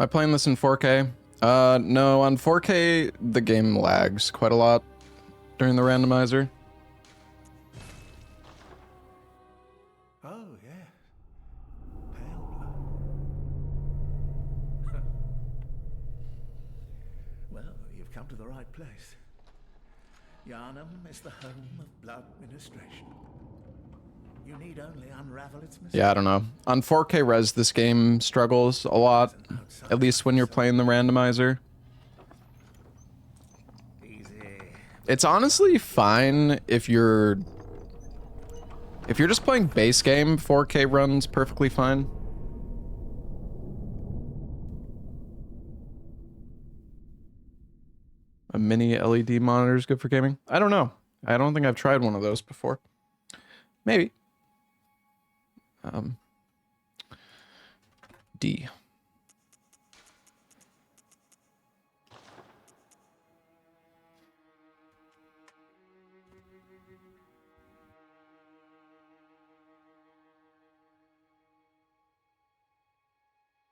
I playing this in 4K? No, on 4K, the game lags quite a lot during the randomizer. Oh, yeah. Pale blood. Well, you've come to the right place. Yharnam is the home of blood ministration. You need only unravel its mystery. Yeah, I don't know. On 4K res, this game struggles a lot, at least when you're playing the randomizer. Easy. It's honestly fine if you're just playing base game, 4K runs perfectly fine. A mini LED monitor is good for gaming? I don't know. I don't think I've tried one of those before. Maybe. D.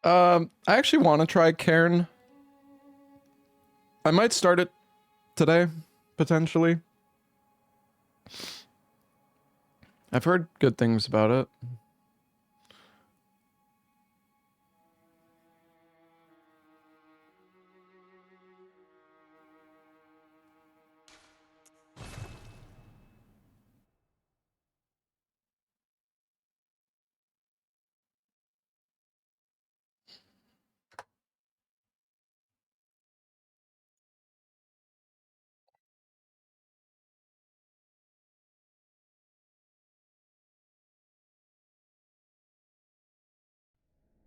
I actually want to try Cairn. I might start it today, potentially. I've heard good things about it.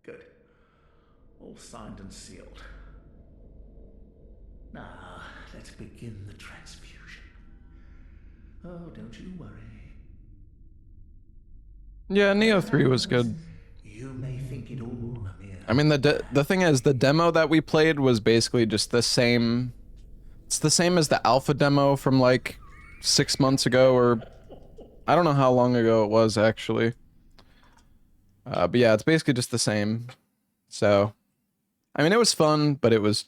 Good. All signed and sealed. Now, let's begin the transfusion. Oh, don't you worry. Yeah, Neo 3 was good. You may think it all a mere... I mean, the thing is, the demo that we played was basically just the same. It's the same as the alpha demo from like 6 months ago, or I don't know how long ago it was actually. But yeah, it's basically just the same. So, I mean, it was fun, but it was...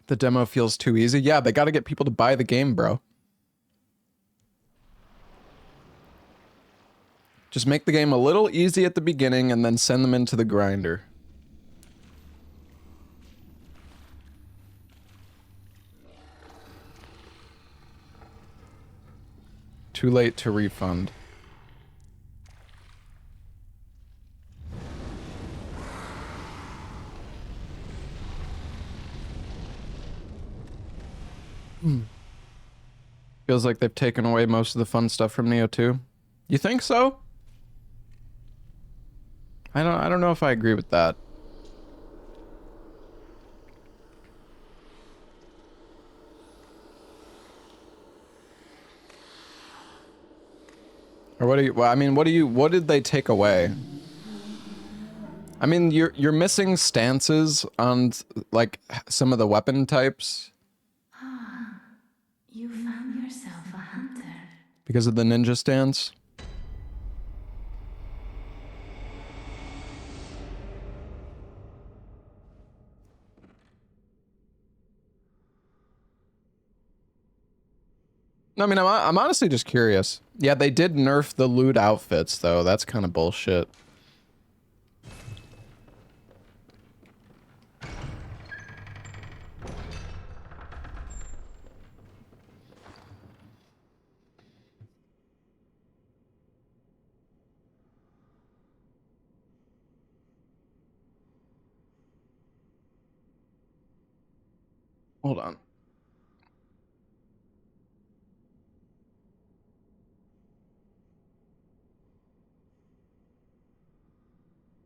The demo feels too easy. Yeah, they gotta get people to buy the game, bro. Just make the game a little easy at the beginning and then send them into the grinder. Too late to refund. Feels like they've taken away most of the fun stuff from Neo 2. You think so? I don't know if I agree with that. Or what do you... Well, I mean, what did they take away? I mean, you're missing stances on like some of the weapon types. You found yourself a hunter. Because of the ninja stance. I mean, I'm honestly just curious. Yeah, they did nerf the loot outfits, though. That's kind of bullshit. Hold on.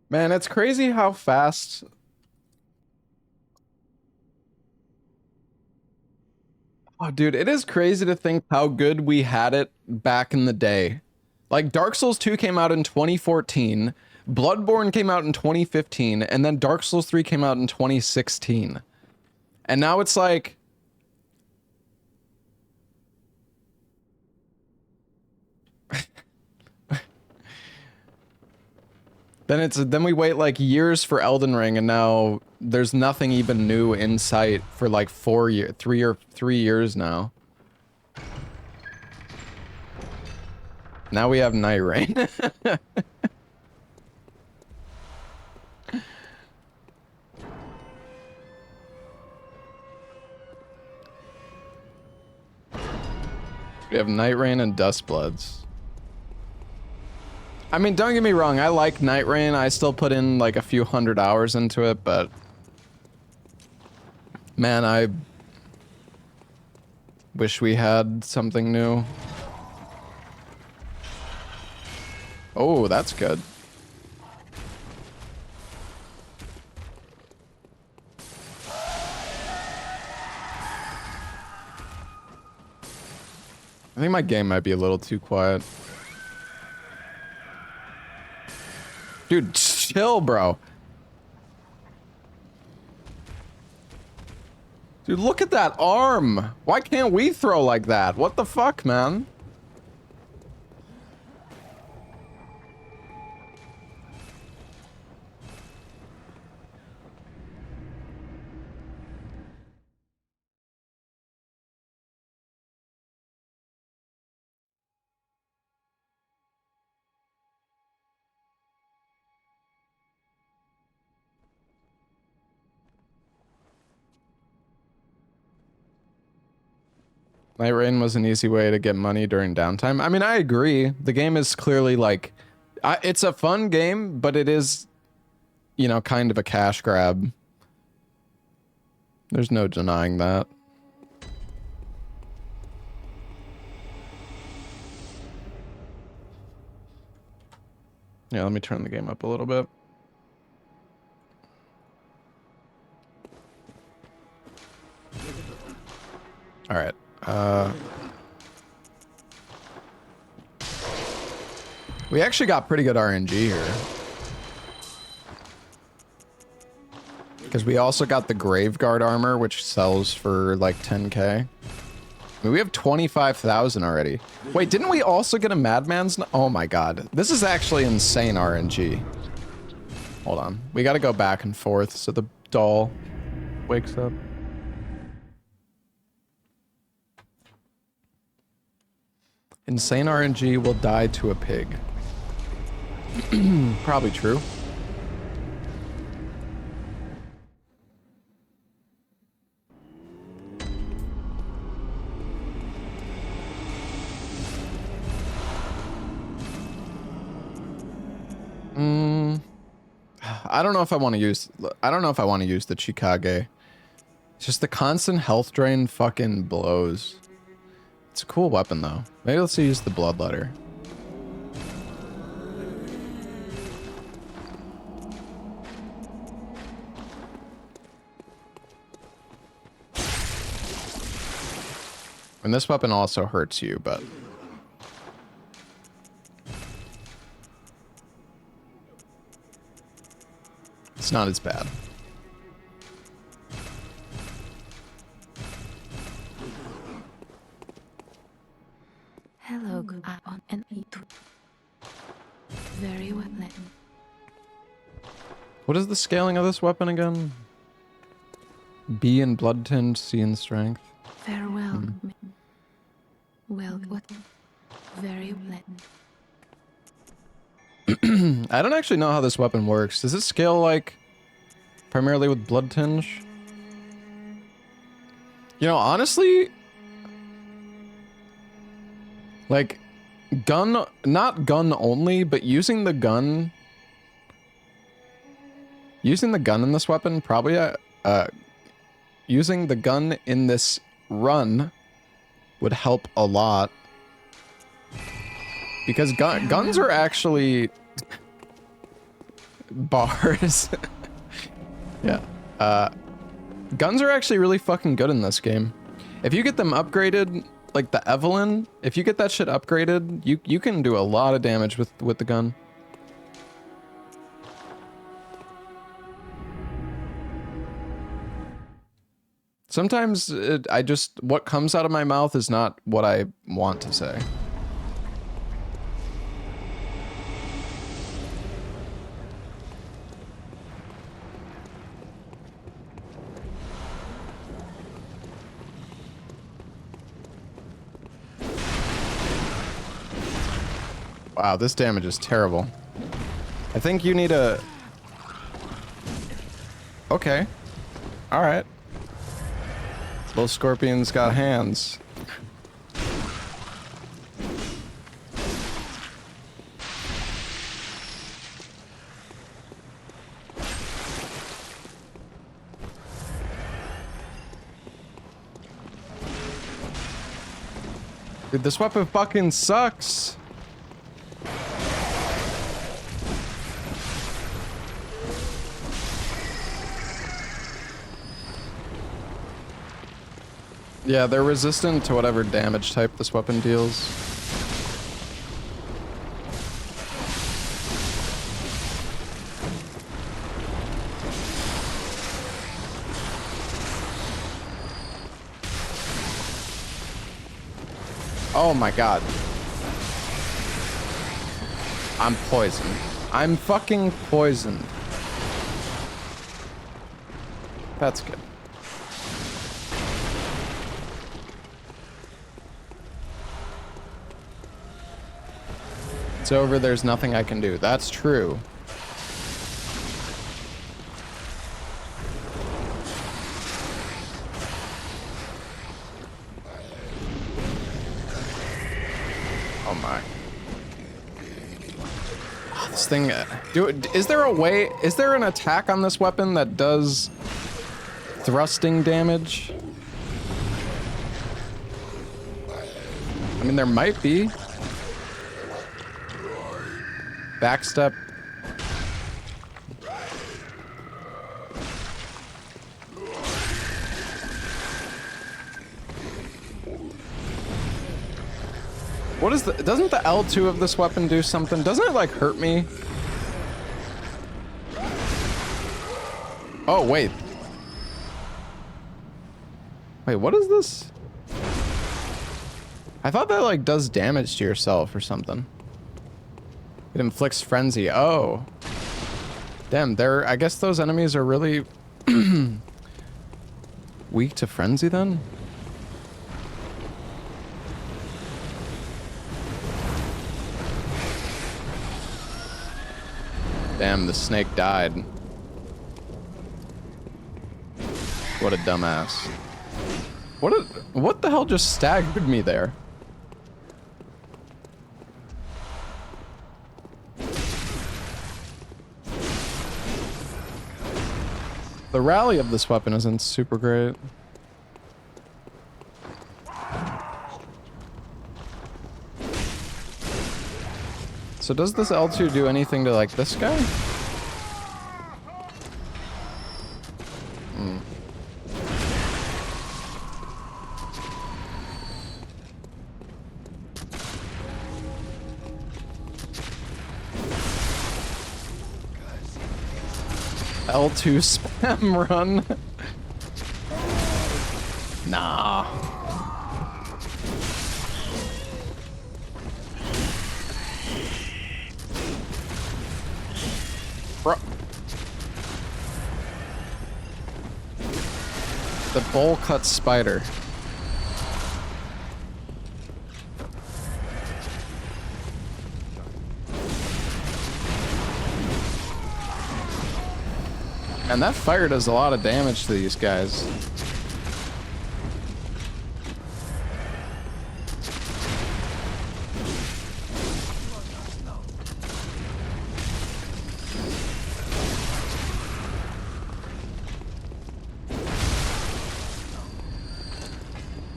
Man, it's crazy how fast... Oh, dude, it is crazy to think how good we had it back in the day. Like, Dark Souls 2 came out in 2014, Bloodborne came out in 2015, and then Dark Souls 3 came out in 2016. And now it's like... Then we wait like years for Elden Ring, and now there's nothing even new in sight for like 3 years now. Now we have Night Rain. We have Night Rain and Dustbloods. I mean, don't get me wrong, I like Night Rain. I still put in like a few hundred hours into it, but man, I wish we had something new. Oh, that's good. I think my game might be a little too quiet. Dude, chill, bro. Dude, look at that arm. Why can't we throw like that? What the fuck, man? Night Rain was an easy way to get money during downtime. I mean, I agree. The game is clearly like, it's a fun game, but it is, you know, kind of a cash grab. There's no denying that. Yeah, let me turn the game up a little bit. All right. We actually got pretty good RNG here. Because we also got the Graveguard armor, which sells for like 10k. I mean, we have 25,000 already. Wait, didn't we also get a Madman's? Oh my god. This is actually insane RNG. Hold on. We gotta go back and forth so the doll wakes up. Insane RNG will die to a pig. Probably true. I don't know if I want to use the Chikage. Just the constant health drain fucking blows. It's a cool weapon though. Maybe let's use the Bloodletter. And this weapon also hurts you, but it's not as bad. Hello, on and eat. Very well. What is the scaling of this weapon again? B in blood tinge, C in strength. Farewell. Well, what? Very well. I don't actually know how this weapon works. Does it scale like primarily with blood tinge? You know, honestly, like gun, not gun only, but using the gun in this weapon, probably using the gun in this run would help a lot. Because guns are actually bars. Yeah. Guns are actually really fucking good in this game. If you get them upgraded, like the Evelyn, if you get that shit upgraded, you can do a lot of damage with the gun. Sometimes what comes out of my mouth is not what I want to say. I Wow, this damage is terrible. I think you need a... Okay. Alright. Little scorpion's got hands. Dude, this weapon fucking sucks. Yeah, they're resistant to whatever damage type this weapon deals. Oh my god. I'm poisoned. I'm fucking poisoned. That's good. It's over, there's nothing I can do. That's true. Oh my. Oh, this thing, is there a way, is there an attack on this weapon that does thrusting damage? I mean, there might be. Backstep. What is the... Doesn't the L2 of this weapon do something? Doesn't it, like, hurt me? Oh, wait. Wait, what is this? I thought that, like, does damage to yourself or something. It inflicts frenzy. Oh. Damn, I guess those enemies are really weak to frenzy then? Damn, the snake died. What a dumbass. What the hell just staggered me there? The rally of this weapon isn't super great. So does this L2 do anything to, like, this guy? Hmm. L2 spam run. Nah. Bro. The bowl cut spider. And that fire does a lot of damage to these guys.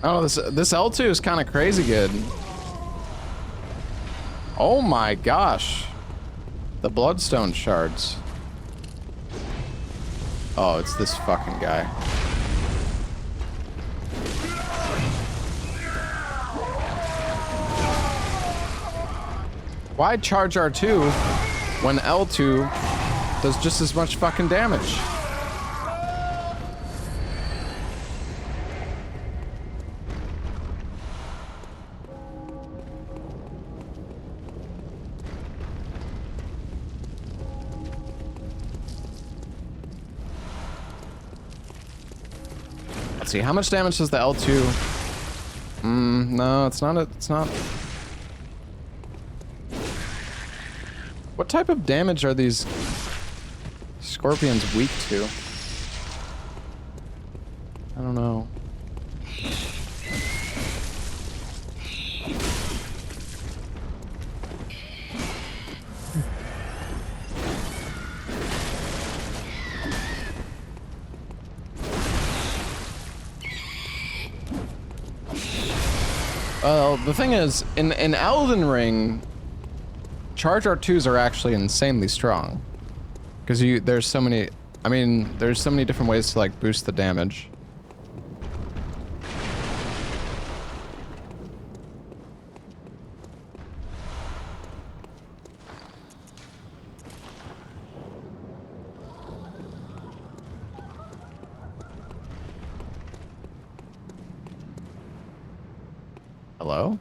Oh, this L2 is kind of crazy good. Oh my gosh. The bloodstone shards. Oh, it's this fucking guy. Why charge R2 when L2 does just as much fucking damage? Let's see, how much damage does the L2? No, it's not. What type of damage are these scorpions weak to? I don't know. Well, the thing is, in Elden Ring, charge R2s are actually insanely strong. Because there's so many, I mean, there's so many different ways to like boost the damage. Hello?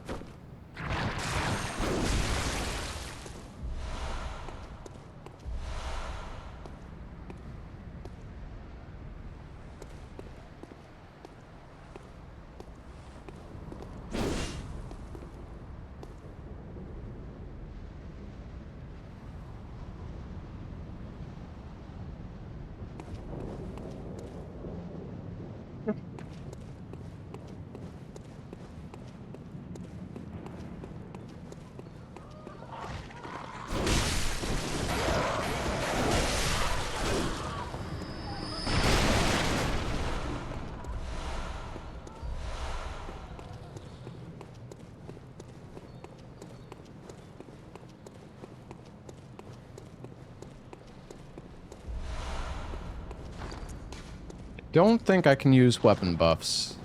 Don't think I can use weapon buffs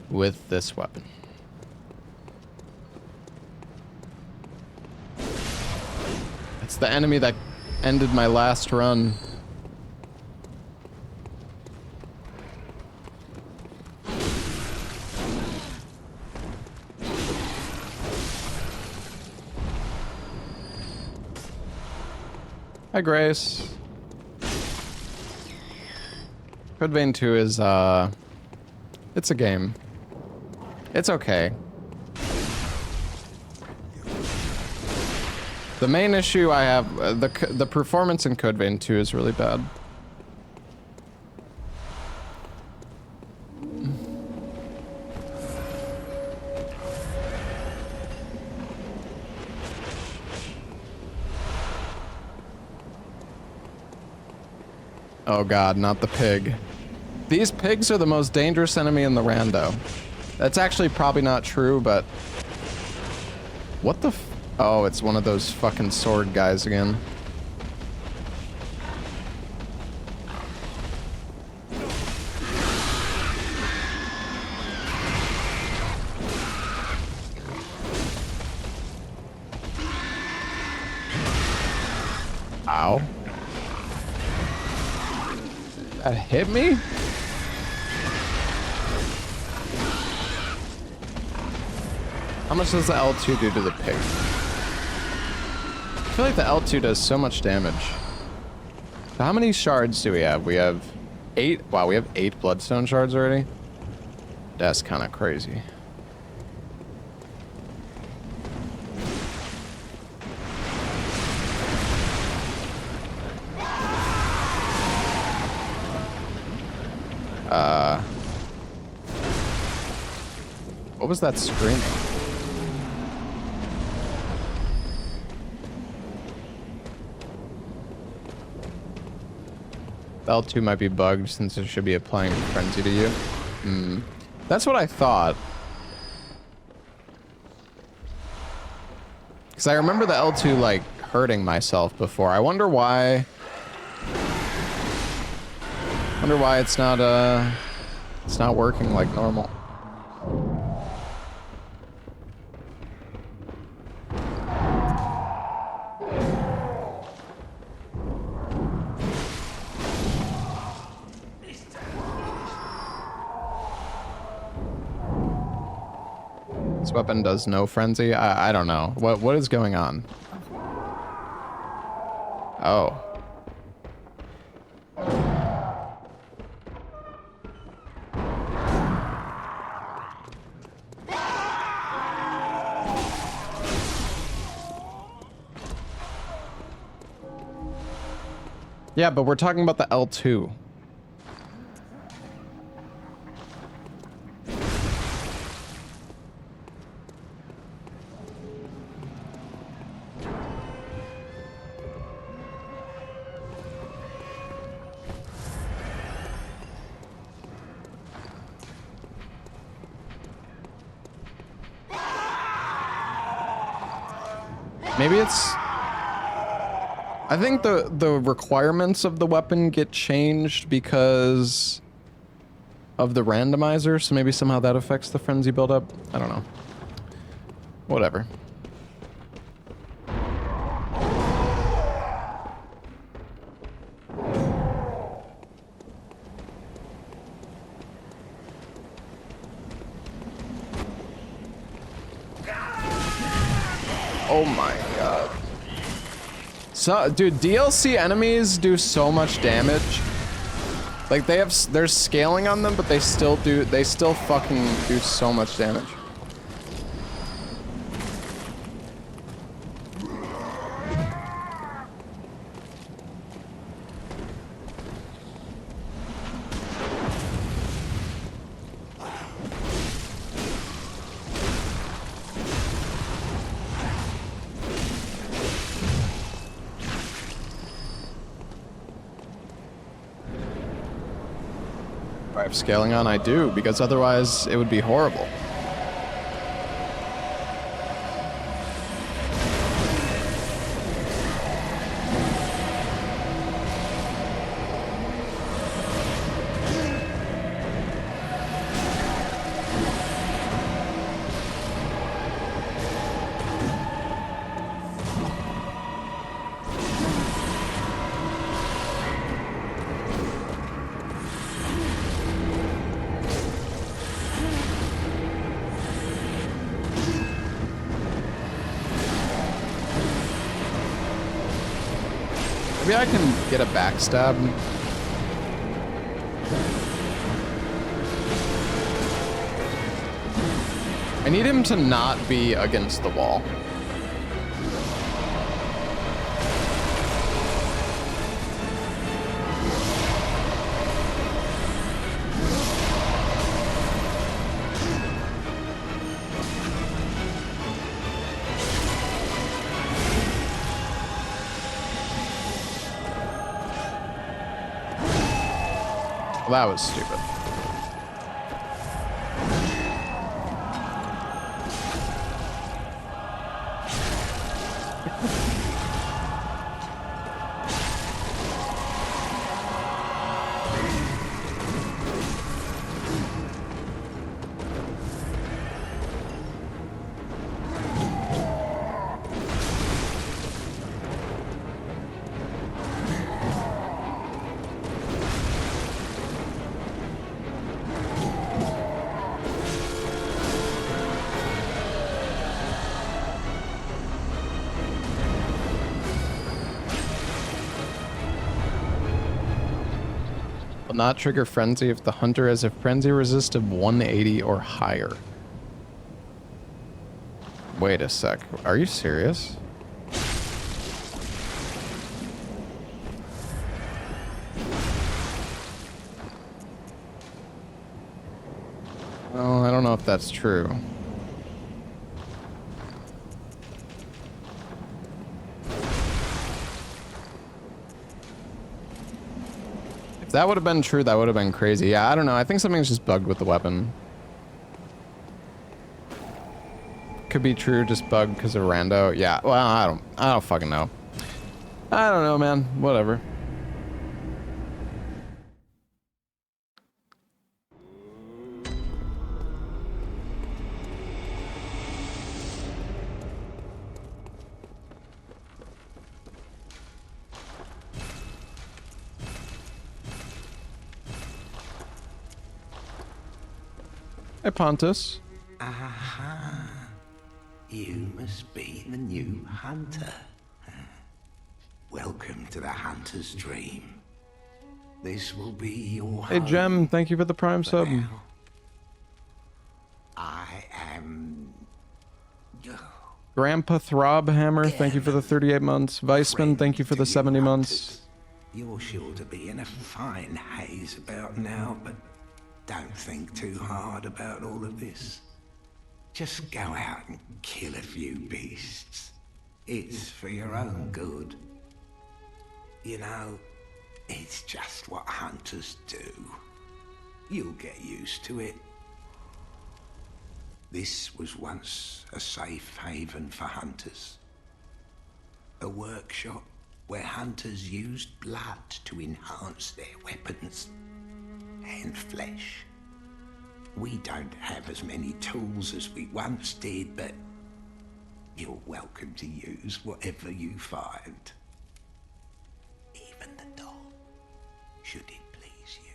with this weapon. It's the enemy that ended my last run. Hi, Grace. Code Vein 2 is, it's a game. It's okay. The main issue I have, the performance in Code Vein 2 is really bad. Oh god, not the pig. These pigs are the most dangerous enemy in the rando. That's actually probably not true, but... What the f... Oh, it's one of those fucking sword guys again. Ow. That hit me? How much does the L2 do to the pig? I feel like the L2 does so much damage. So how many shards do we have? We have 8. Wow, we have 8 bloodstone shards already? That's kind of crazy. What was that screaming? L2 might be bugged since it should be applying frenzy to you. That's what I thought. Because I remember the L2 like hurting myself before. I wonder why. Wonder why it's not working like normal. This weapon does no frenzy? I don't know. What is going on? Oh. Yeah, but we're talking about the L2. Maybe it's... I think the requirements of the weapon get changed because of the randomizer, so maybe somehow that affects the frenzy buildup. I don't know. Whatever. Oh my god. So, dude, DLC enemies do so much damage. Like, there's scaling on them, but they still fucking do so much damage. I have scaling on, I do, because otherwise it would be horrible. Maybe I can get a backstab. I need him to not be against the wall. Well, that was stupid. Will not trigger frenzy if the hunter has a frenzy resist of 180 or higher. Wait a sec. Are you serious? Well, I don't know if that's true. If that would have been true, that would have been crazy. Yeah, I don't know. I think something's just bugged with the weapon. Could be true, just bugged because of rando. Yeah, well, I don't fucking know. I don't know, man. Whatever. Hey, Pontus. Aha. You must be the new hunter. Welcome to the hunter's dream. This will be your Hey, home. Gem. Thank you for the prime But sub. now, I am... Grandpa Throbhammer, thank you for the 38 months. Weissman, thank you for the 70 months. You're sure to be in a fine haze about now, but don't think too hard about all of this. Just go out and kill a few beasts. It's for your own good. You know, it's just what hunters do. You'll get used to it. This was once a safe haven for hunters. A workshop where hunters used blood to enhance their weapons and flesh. We don't have as many tools as we once did, but you're welcome to use whatever you find. Even the dog, should it please you.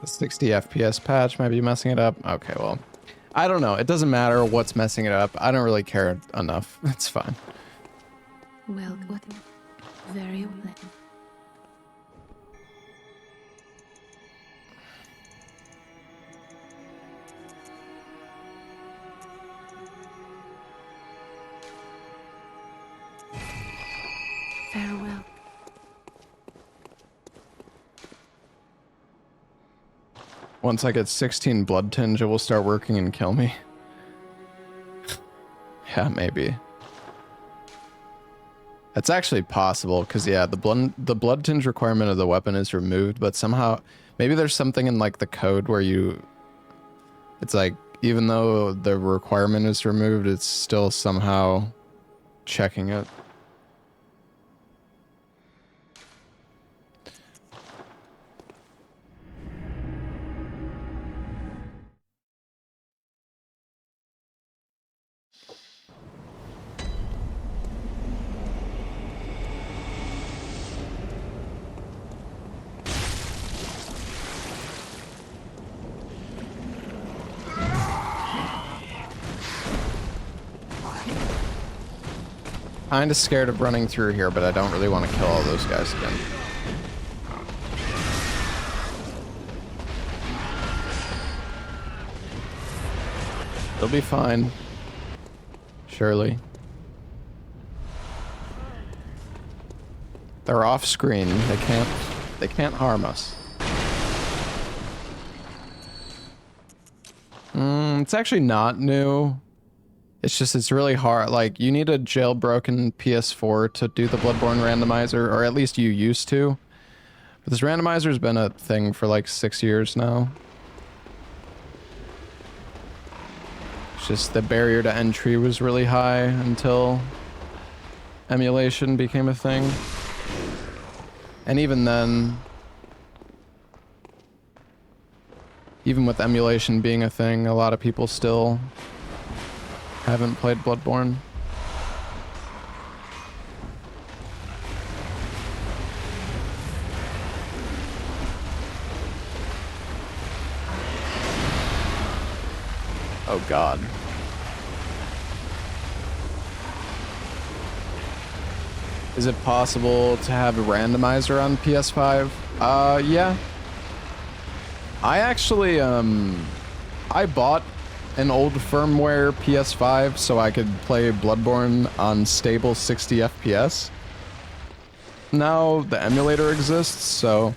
The 60 FPS patch might be messing it up. Okay, well, I don't know. It doesn't matter what's messing it up. I don't really care enough. It's fine. Well, what? Very well. Farewell. Once I get 16 blood tinge, it will start working and kill me. Yeah, maybe. It's actually possible, because yeah, the blood tinge requirement of the weapon is removed, but somehow, maybe there's something in like the code where you, it's like, even though the requirement is removed, it's still somehow checking it. Kinda scared of running through here, but I don't really want to kill all those guys again. They'll be fine. Surely. They're off screen. They can't harm us. It's actually not new. It's just, it's really hard. Like, you need a jailbroken PS4 to do the Bloodborne randomizer, or at least you used to. But this randomizer's been a thing for like 6 years now. It's just the barrier to entry was really high until emulation became a thing. And even then, even with emulation being a thing, a lot of people still haven't played Bloodborne. Oh God. Is it possible to have a randomizer on PS5? Yeah. I actually, I bought an old firmware PS5 so I could play Bloodborne on stable 60 FPS. Now the emulator exists, so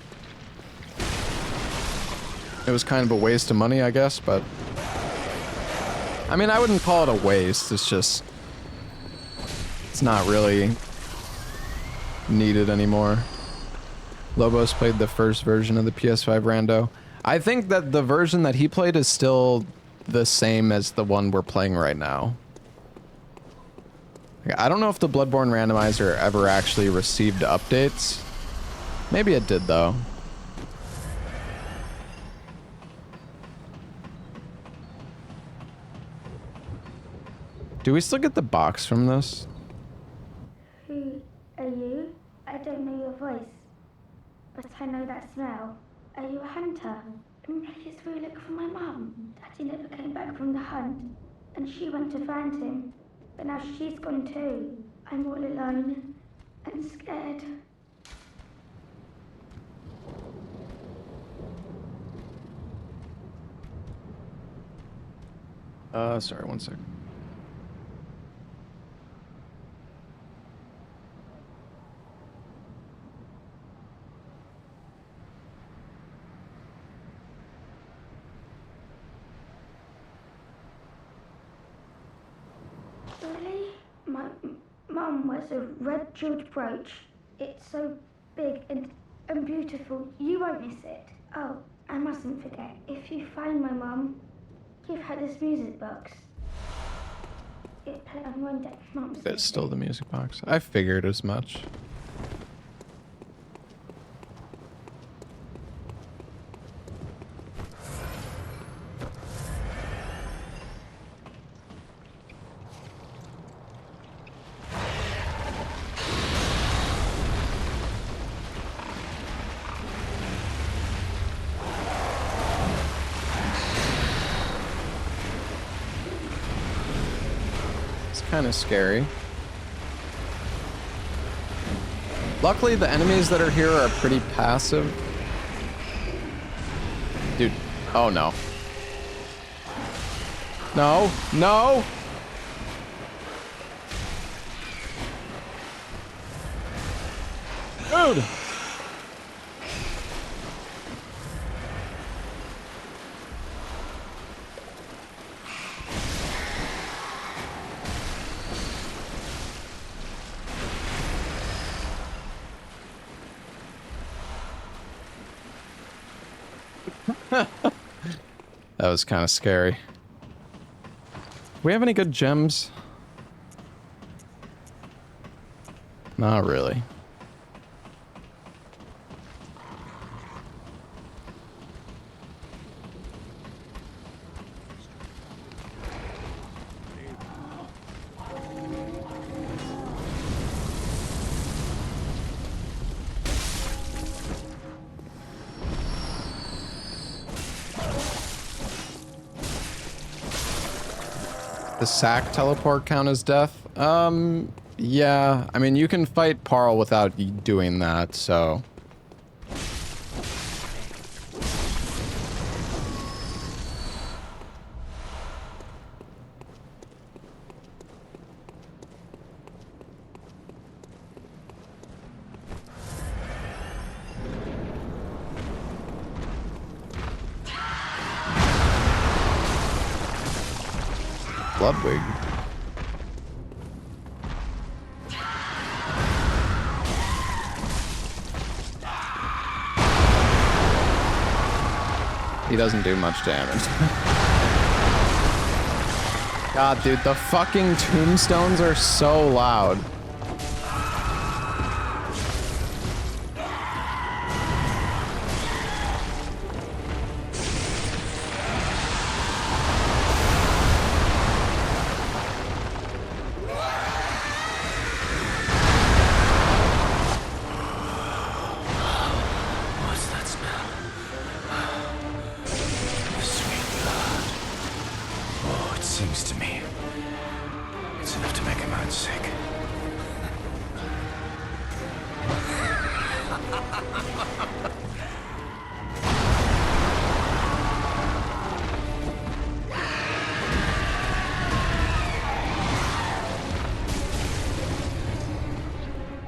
it was kind of a waste of money, I guess, but I mean, I wouldn't call it a waste. It's just, it's not really needed anymore. Lobos played the first version of the PS5 rando. I think that the version that he played is still the same as the one we're playing right now. I don't know if the Bloodborne randomizer ever actually received updates. Maybe it did, though. Do we still get the box from this? Who are you? I don't know your voice, but I know that smell. Are you a hunter? Please go look for my mum. Daddy never came back from the hunt, and she went to find him, but now she's gone too. I'm all alone and scared. Sorry, one sec. Really? My mum wears a red jeweled brooch. It's so big and beautiful. You won't miss it. Oh, I mustn't forget. If you find my mum, give her this music box. It played on one day. Mum said It's still the music box. I figured as much. Kind of scary. Luckily, the enemies that are here are pretty passive. Dude, oh no. No, no! Dude! That was kind of scary. We have any good gems? Not really. The sack teleport count as death? Yeah. I mean, you can fight Parl without doing that, so... Bloodwig. He doesn't do much damage. God, dude, the fucking tombstones are so loud.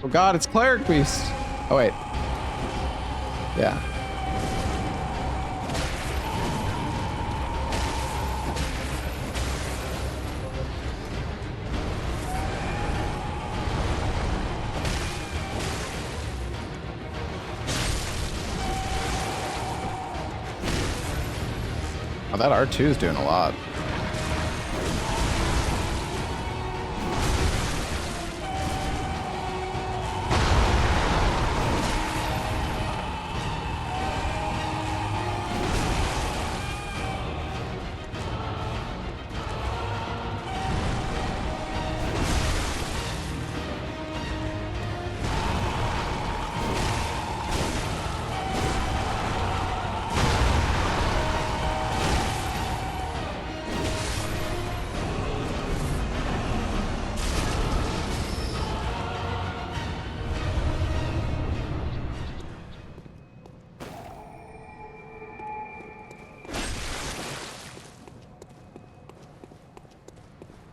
Oh god, it's Cleric Beast. Oh wait. Yeah. Oh, that R2 is doing a lot.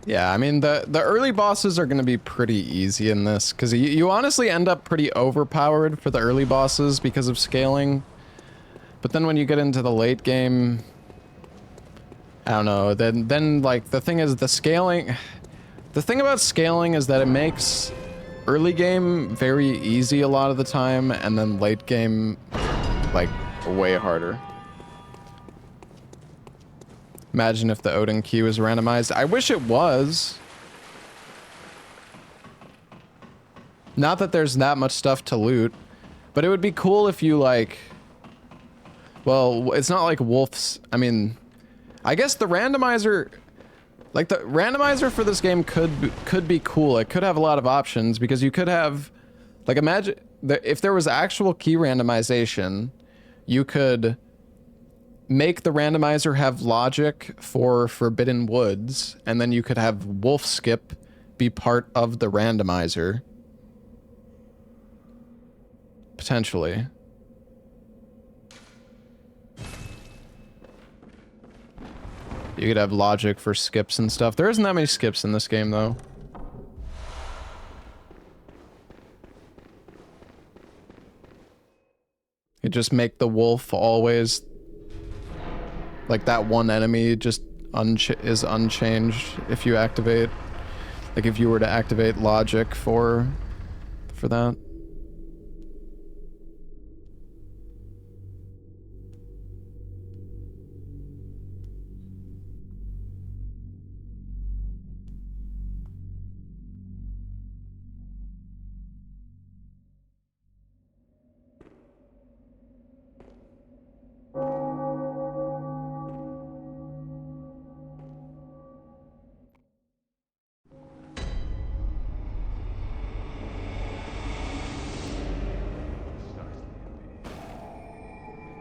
Yeah, I mean, the early bosses are going to be pretty easy in this, because you honestly end up pretty overpowered for the early bosses because of scaling. But then when you get into the late game, I don't know, then like, the thing is, the thing about scaling is that it makes early game very easy a lot of the time, and then late game, like, way harder. Imagine if the Odin key was randomized. I wish it was. Not that there's that much stuff to loot, but it would be cool if you, like... Well, it's not like Wolf's... I mean, I guess the randomizer... Like, the randomizer for this game could be cool. It could have a lot of options, because you could have... Like, imagine... If there was actual key randomization, you could... make the randomizer have logic for Forbidden Woods, and then you could have Wolf Skip be part of the randomizer. Potentially. You could have logic for skips and stuff. There isn't that many skips in this game, though. You just make the wolf always... Like, that one enemy just is unchanged if you activate... Like, if you were to activate logic for that.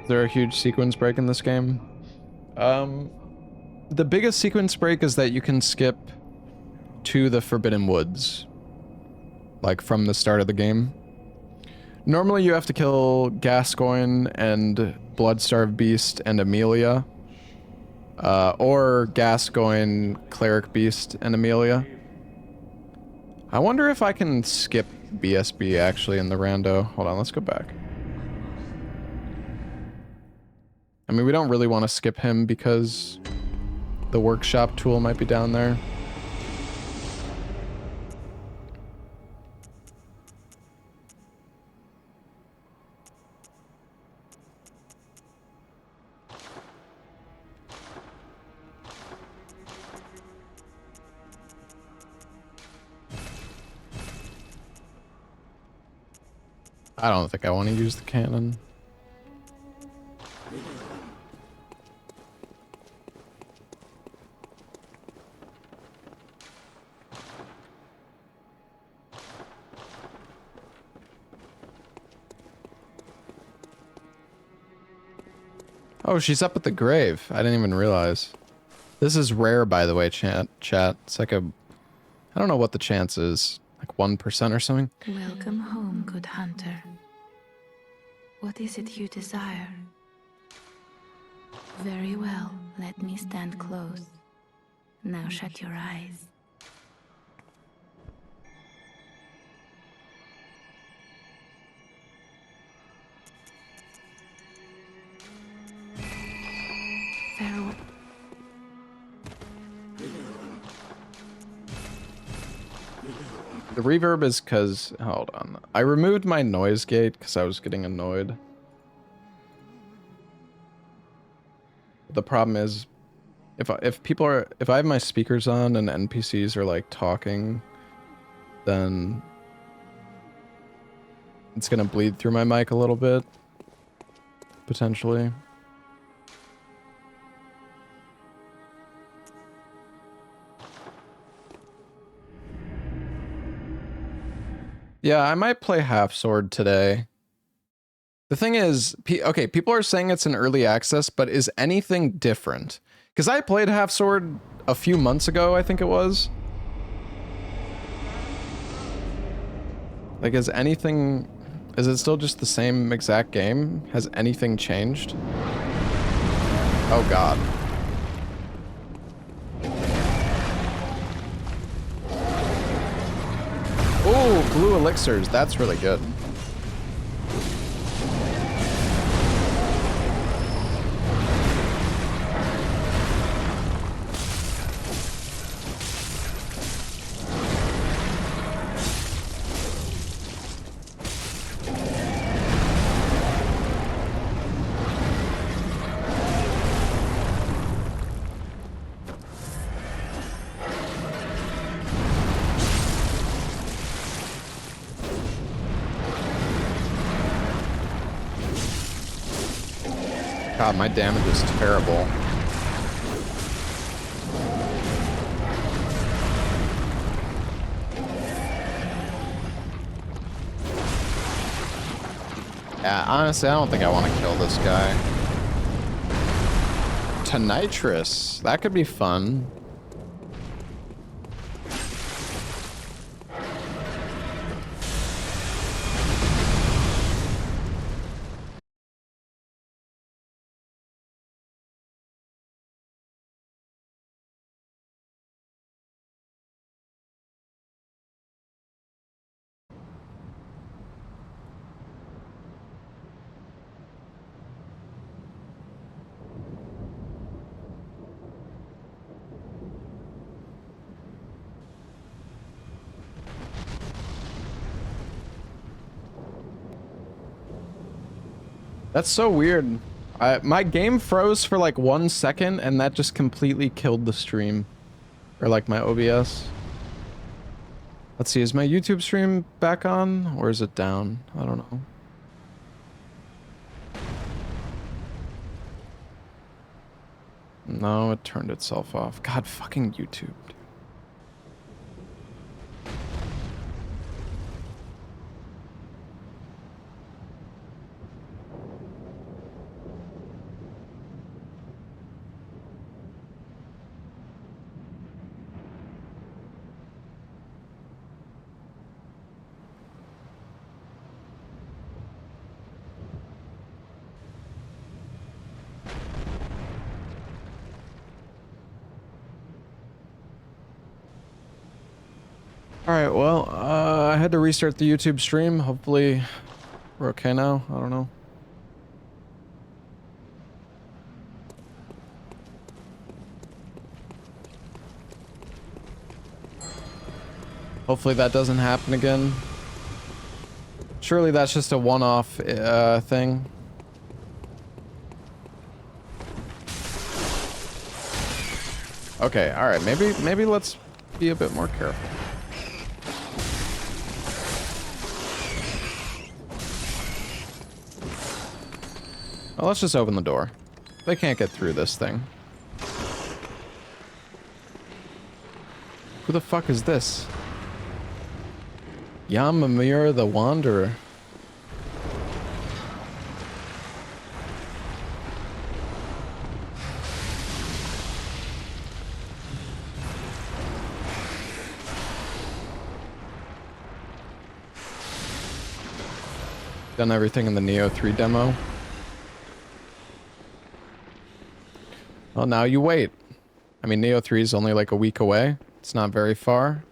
Is there a huge sequence break in this game? The biggest sequence break is that you can skip to the Forbidden Woods. Like, from the start of the game. Normally you have to kill Gascoigne and Bloodstarved Beast and Amelia. Or Gascoigne, Cleric Beast, and Amelia. I wonder if I can skip BSB actually in the rando. Hold on, let's go back. I mean, we don't really want to skip him because the workshop tool might be down there. I don't think I want to use the cannon. Oh, she's up at the grave. I didn't even realize. This is rare, by the way, chat. It's like a... I don't know what the chance is. Like 1% or something? Welcome home, good hunter. What is it you desire? Very well, let me stand close. Now shut your eyes. Farewell. The reverb is because... Hold on. I removed my noise gate because I was getting annoyed. The problem is, if I have my speakers on and NPCs are like talking, then it's gonna bleed through my mic a little bit, potentially. Yeah, I might play Half Sword today. The thing is, okay, people are saying it's an early access, but is anything different? Because I played Half Sword a few months ago, I think it was. Like, is it still just the same exact game? Has anything changed? Oh god. Ooh, blue elixirs. That's really good. God, my damage is terrible. Yeah, honestly, I don't think I want to kill this guy. To nitrous. That could be fun. That's so weird. My game froze for like 1 second and that just completely killed the stream. Or like my OBS. Let's see, is my YouTube stream back on? Or is it down? I don't know. No, it turned itself off. God, fucking YouTube. Alright, well, I had to restart the YouTube stream. Hopefully we're okay now. I don't know. Hopefully that doesn't happen again. Surely that's just a one-off thing. Okay, alright, maybe let's be a bit more careful. Well, let's just open the door. They can't get through this thing. Who the fuck is this? Yamamir the Wanderer. Done everything in the Neo 3 demo. Well, now you wait. I mean, Neo 3 is only like a week away. It's not very far.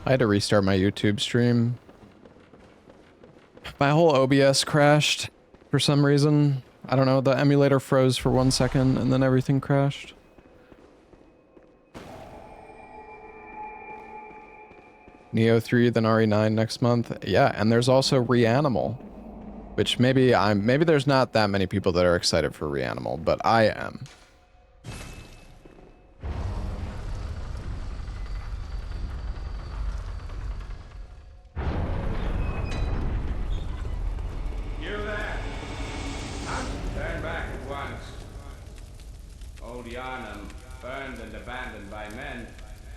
I had to restart my YouTube stream. My whole OBS crashed for some reason. I don't know, the emulator froze for 1 second and then everything crashed. Neo 3, then RE9 next month. Yeah, and there's also Reanimal, which maybe there's not that many people that are excited for Reanimal, but I am. You there? Turn back at once. Old Yharnam, burned and abandoned by men,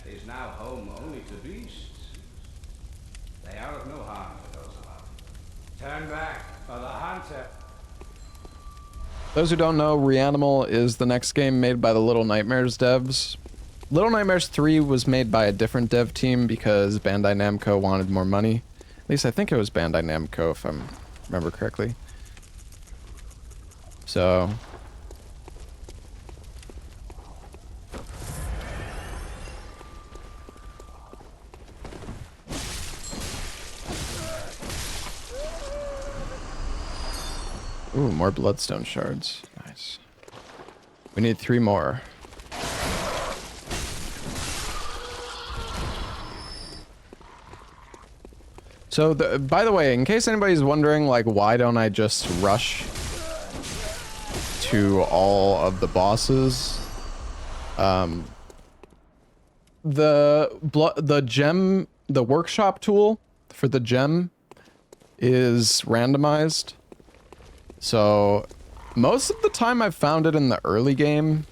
is now home only to beasts. They are of no harm to those alive. Turn back, for the hunter. Those who don't know, Reanimal is the next game made by the Little Nightmares devs. Little Nightmares 3 was made by a different dev team because Bandai Namco wanted more money. At least I think it was Bandai Namco, if I remember correctly. So... Ooh, more bloodstone shards. Nice. We need 3 more. So, by the way, in case anybody's wondering, like, why don't I just rush to all of the bosses? The gem, the workshop tool for the gem is randomized. So, most of the time I've found it in the early game.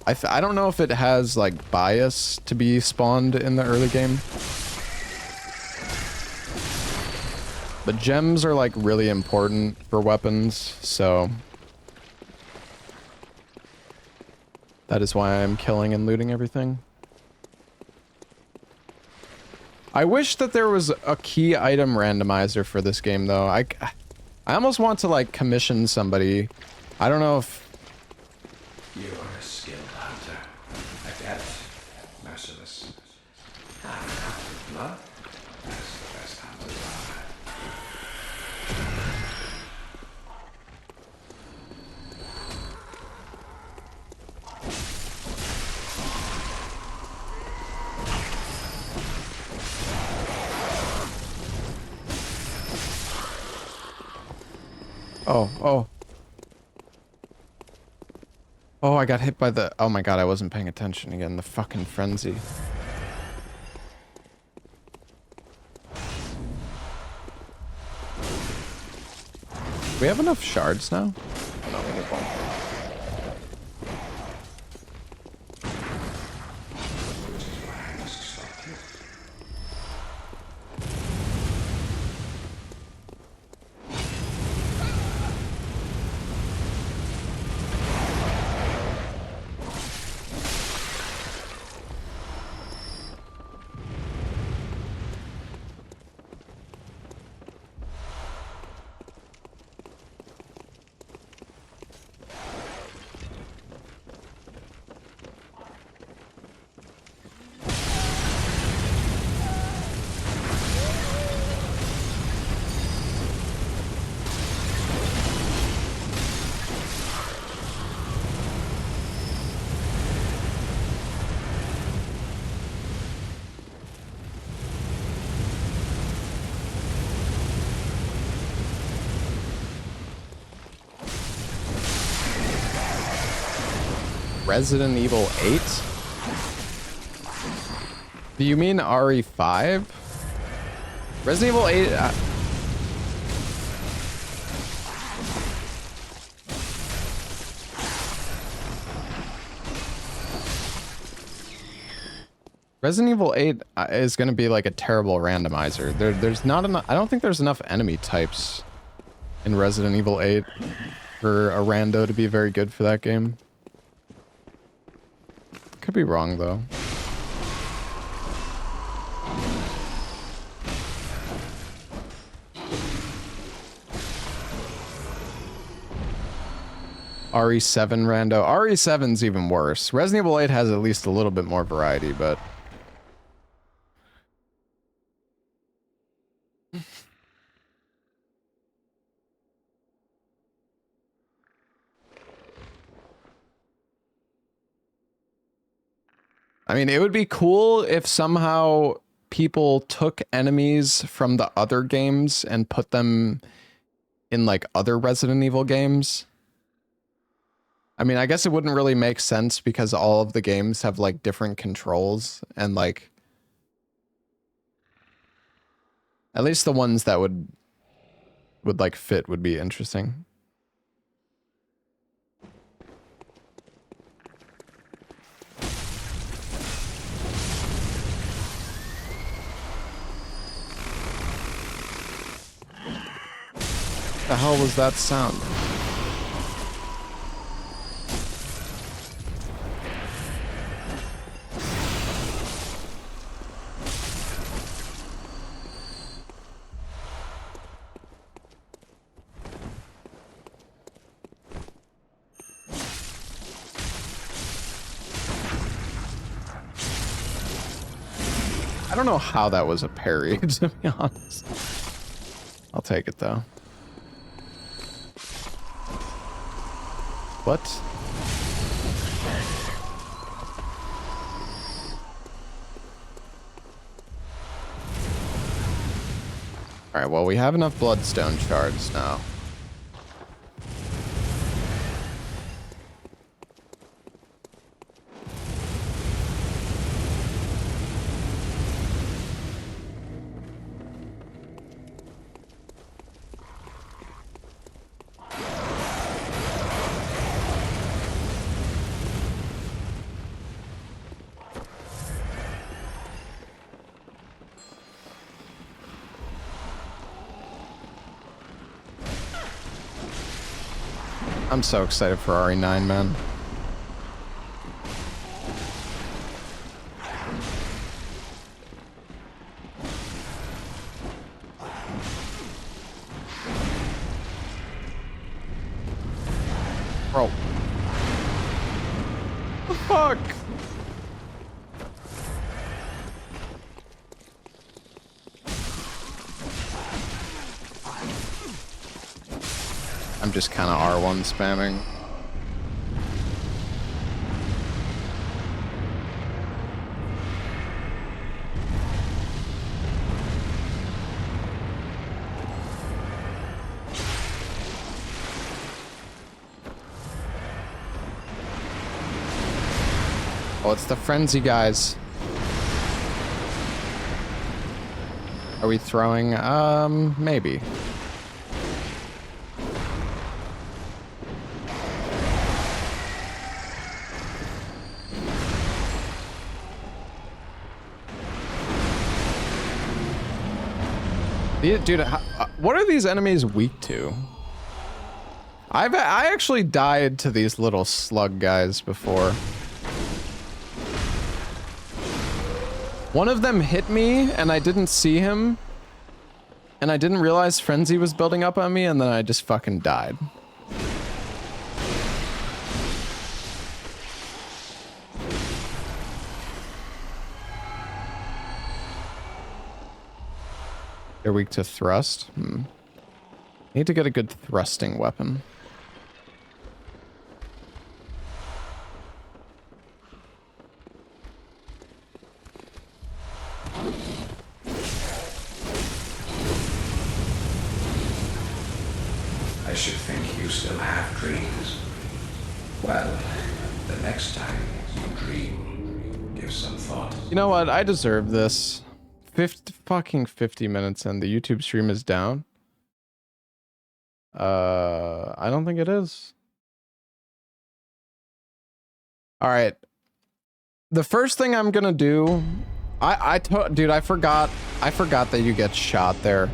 I don't know if it has, like, bias to be spawned in the early game. But gems are, like, really important for weapons, so... that is why I'm killing and looting everything. I wish that there was a key item randomizer for this game, though. I almost want to, like, commission somebody. I don't know if... You're a skilled hunter. Adept. Merciless. Blood? That's the best hunters are. Oh. Oh, I got hit by the... oh my god, I wasn't paying attention again. The fucking frenzy. Do we have enough shards now? No, we need one. Resident Evil 8? Do you mean RE5? Resident Evil 8... Resident Evil 8 is going to be like a terrible randomizer. There's not enough... I don't think there's enough enemy types in Resident Evil 8 for a rando to be very good for that game. Could be wrong, though. RE7 rando. RE7's even worse. Resident Evil 8 has at least a little bit more variety, but... I mean, it would be cool if somehow people took enemies from the other games and put them in, like, other Resident Evil games. I mean, I guess it wouldn't really make sense because all of the games have, like, different controls and, like... at least the ones that would like, fit would be interesting. The hell was that sound? I don't know how that was a parry, to be honest. I'll take it, though. What? Alright, well, we have enough bloodstone shards now. I'm so excited for RE9, man. Bro. What the fuck? I'm just kind of R1 spamming. Oh, it's the frenzy guys. Are we throwing? Maybe. Dude, what are these enemies weak to? I actually died to these little slug guys before. One of them hit me and I didn't see him. And I didn't realize frenzy was building up on me, and then I just fucking died. They're weak to thrust. Need to get a good thrusting weapon. I should think you still have dreams. Well, the next time you dream, give some thought. You know what? I deserve this. 50 minutes and the YouTube stream is down. I don't think it is. All right. The first thing I'm gonna do, dude, I forgot that you get shot there.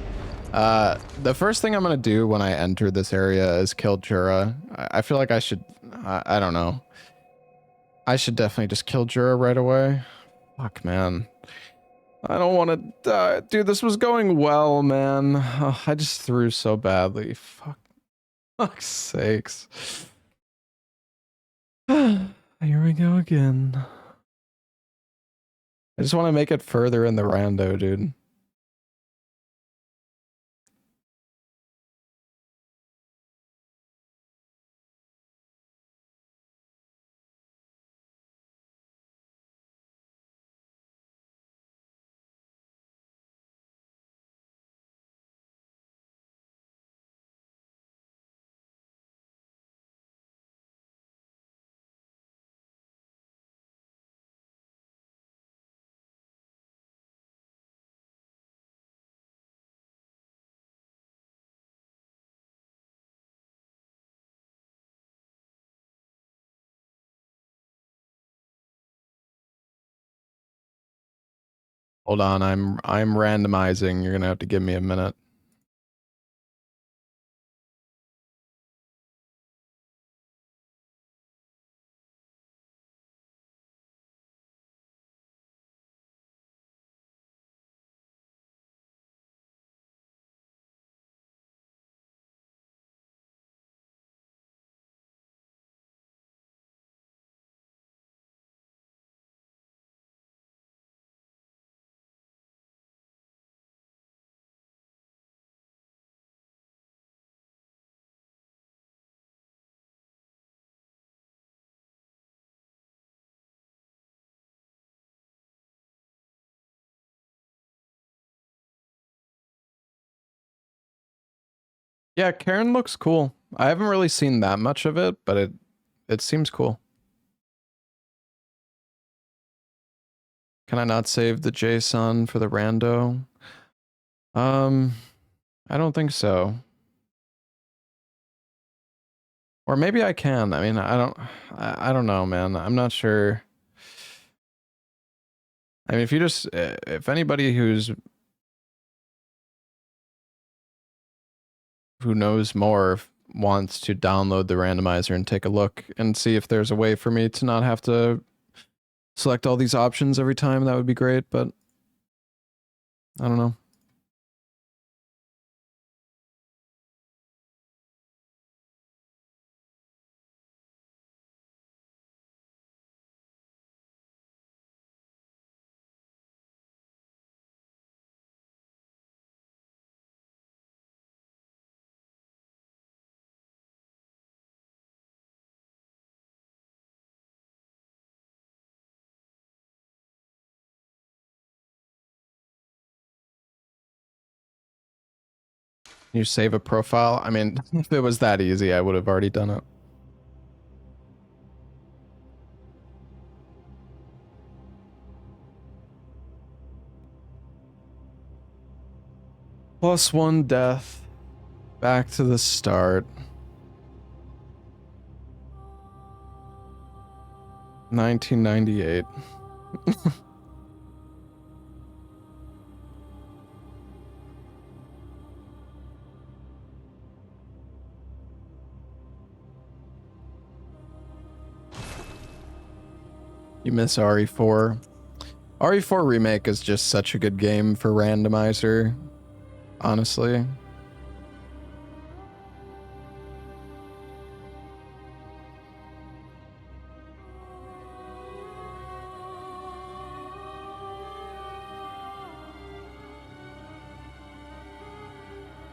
The first thing I'm gonna do when I enter this area is kill Jura. I feel like I should, I don't know. I should definitely just kill Jura right away. Fuck, man. I don't want to die. Dude, this was going well, man. Oh, I just threw so badly. Fuck's sakes. Here we go again. I just want to make it further in the rando, dude. Hold on, I'm randomizing. You're gonna have to give me a minute. Yeah, Karen looks cool. I haven't really seen that much of it, but it seems cool. Can I not save the JSON for the rando? I don't think so. Or maybe I can. I mean, I don't know, man. I'm not sure. I mean, if anybody who knows more wants to download the randomizer and take a look and see if there's a way for me to not have to select all these options every time, that would be great, but I don't know. You save a profile? I mean, if it was that easy, I would have already done it. +1 death. Back to the start. 1998. You miss RE4. RE4 Remake is just such a good game for Randomizer, honestly.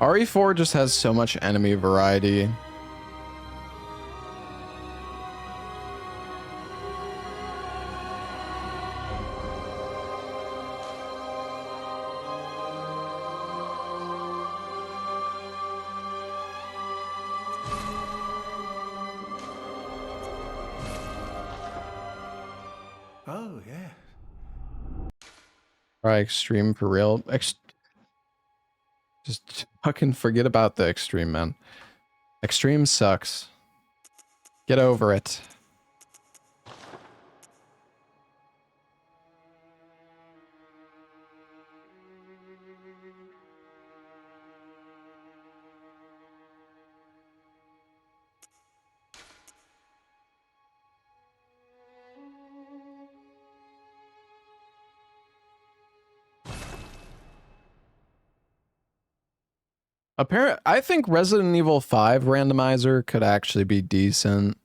RE4 just has so much enemy variety. Oh, yeah. Try extreme for real. Just fucking forget about the extreme, man. Extreme sucks. Get over it. I think Resident Evil 5 randomizer could actually be decent.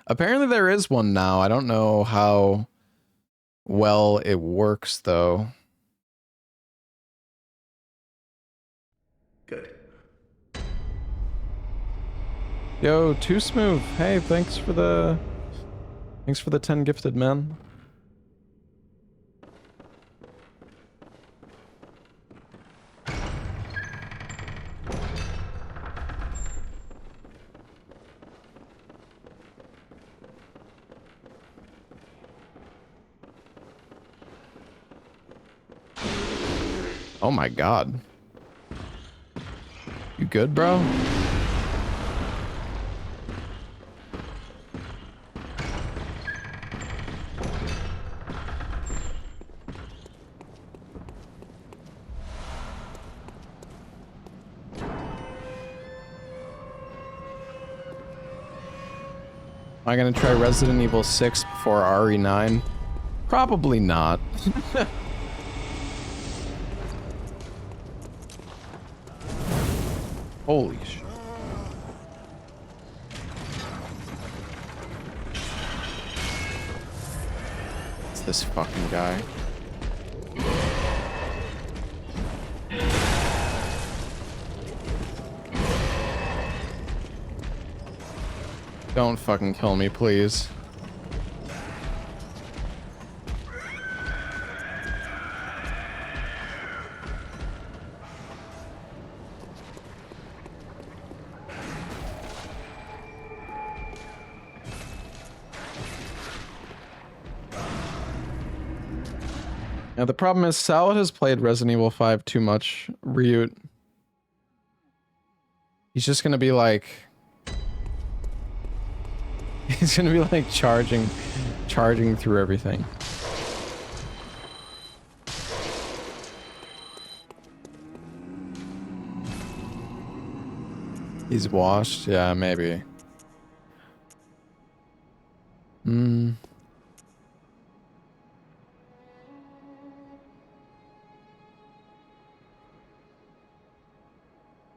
Apparently there is one now. I don't know how well it works though. Good. Yo, Too Smooth. Hey, thanks for the 10 gifted, man. Oh my god. You good, bro? Am I gonna try Resident Evil 6 before RE9? Probably not. Holy shit. It's this fucking guy. Don't fucking kill me, please. Now the problem is Salad has played Resident Evil 5 too much. Ryut. He's just gonna be like... He's gonna be like charging through everything. He's washed? Yeah, maybe.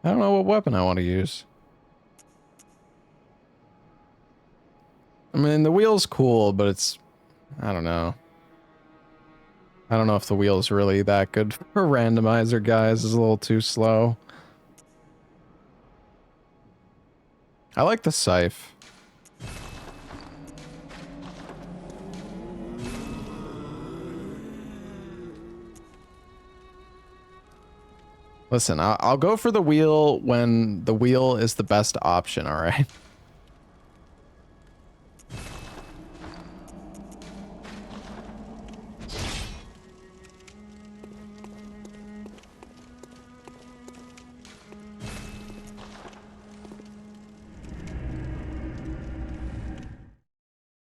I don't know what weapon I want to use. I mean, the wheel's cool, but it's... I don't know. I don't know if the wheel's really that good for randomizer, guys. It's a little too slow. I like the scythe. Listen, I'll go for the wheel when the wheel is the best option, alright?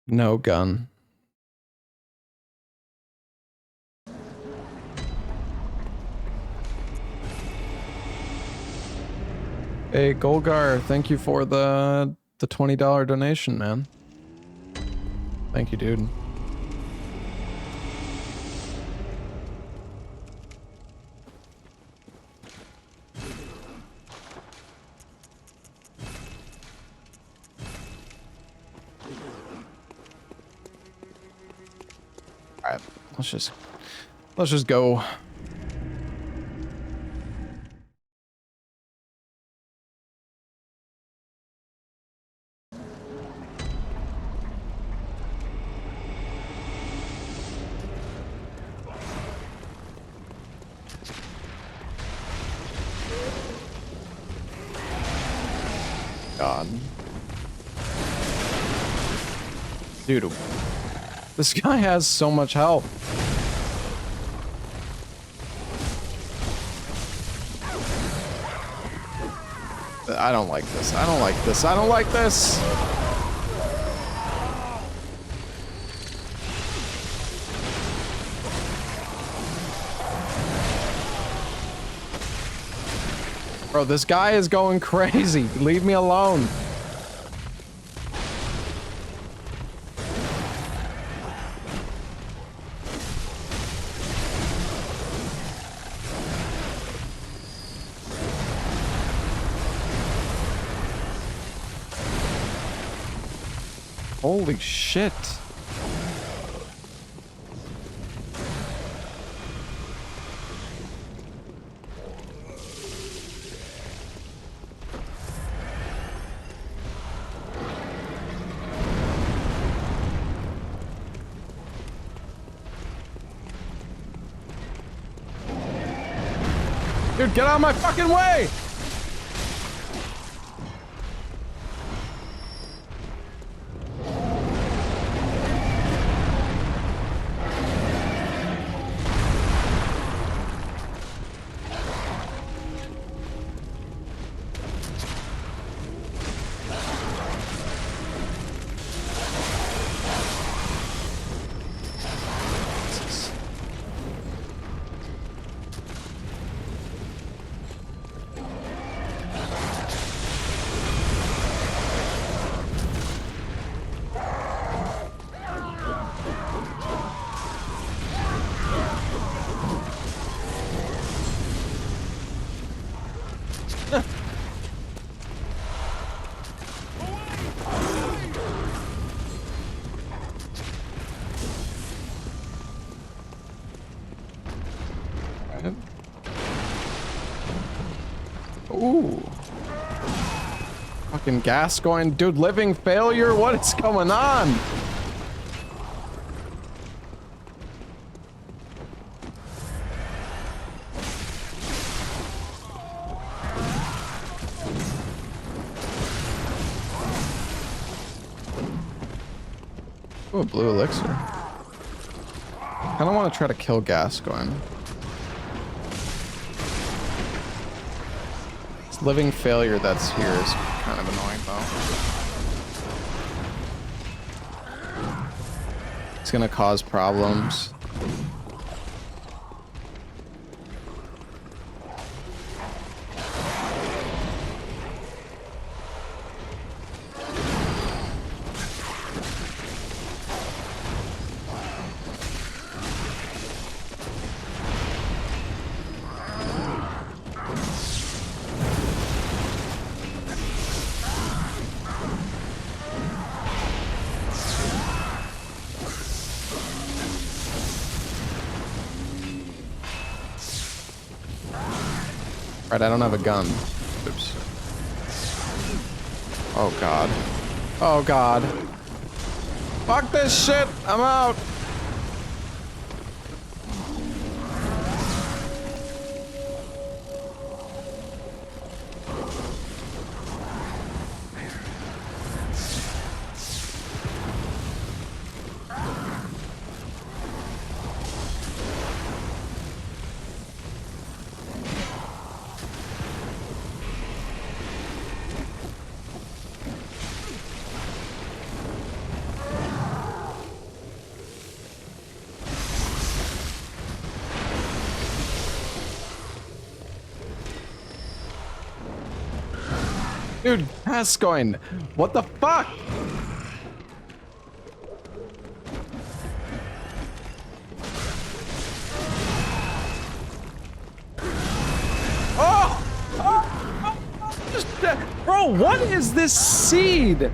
No gun. Hey, Golgar, thank you for the $20 donation, man. Thank you, dude. Alright, let's just go. God. Dude, this guy has so much health. I don't like this. I don't like this. I don't like this. Bro, this guy is going crazy. Leave me alone. Holy shit. Dude, get out of my fucking way! Ooh. Fucking Gascoigne. Dude, living failure? What is going on? Ooh, blue elixir. I don't want to try to kill Gascoigne. This living failure that's here is kind of annoying though. It's gonna cause problems. Right, I don't have a gun. Oops. Oh god. Oh god. Fuck this shit! I'm out! Dude, gascoigne! What the fuck? Oh! Bro, what is this seed?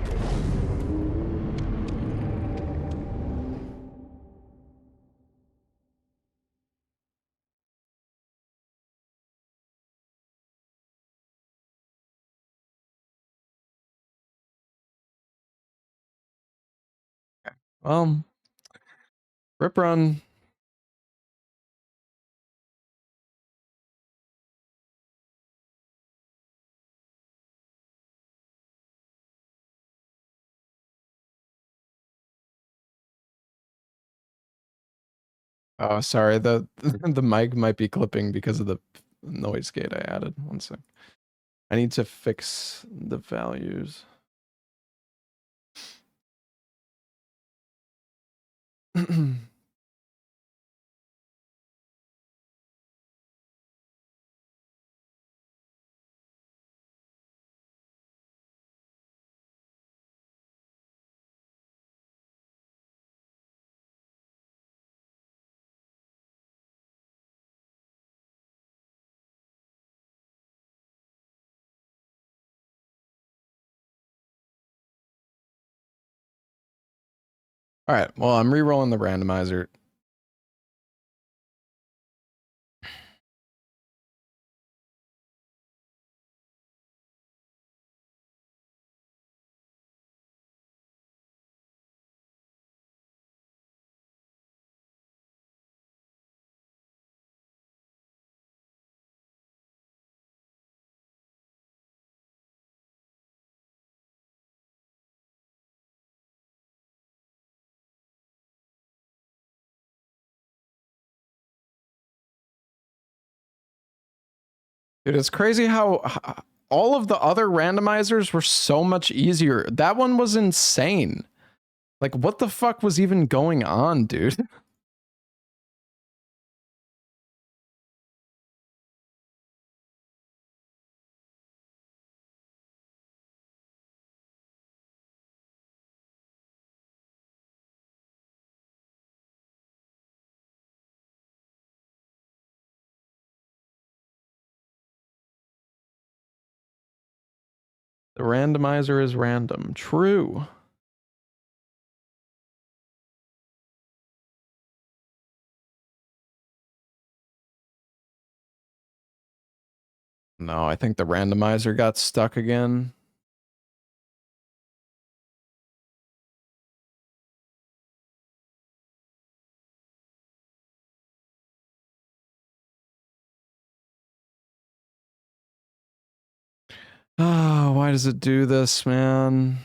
Rip run. Oh, sorry, the the mic might be clipping because of the noise gate I added. One sec. I need to fix the values. All right, well, I'm re-rolling the randomizer. Dude, it's crazy how all of the other randomizers were so much easier. That one was insane. Like, what the fuck was even going on, dude? The randomizer is random. True. No, I think the randomizer got stuck again. Oh, why does it do this, man?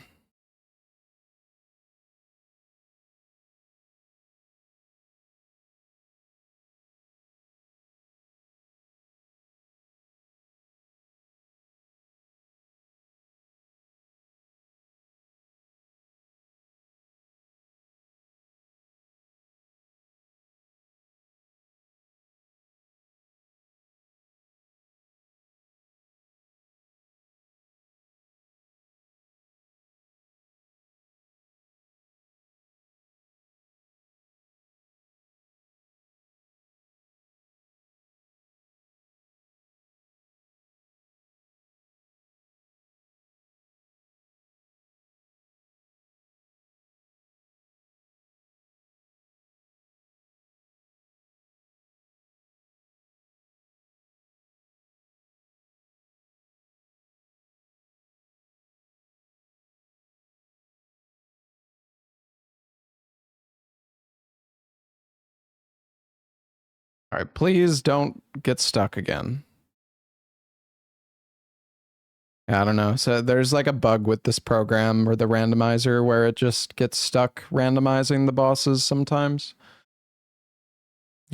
All right, please don't get stuck again. I don't know. So there's like a bug with this program or the randomizer where it just gets stuck randomizing the bosses sometimes.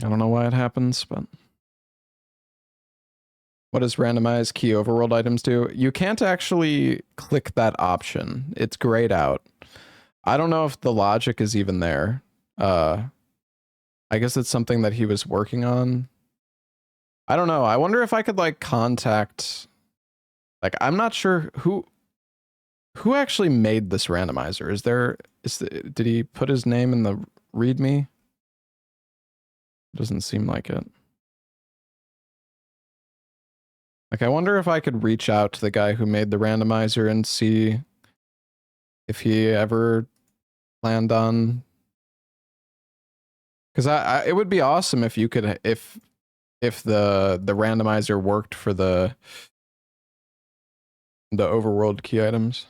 I don't know why it happens, but... What does randomize key overworld items do? You can't actually click that option. It's grayed out. I don't know if the logic is even there. I guess it's something that he was working on. I don't know. I wonder if I could like contact... Like, I'm not sure who actually made this randomizer. Did he put his name in the README? Doesn't seem like it. Like, I wonder if I could reach out to the guy who made the randomizer and see if he ever planned on... Because it would be awesome if you could, if the randomizer worked for the overworld key items.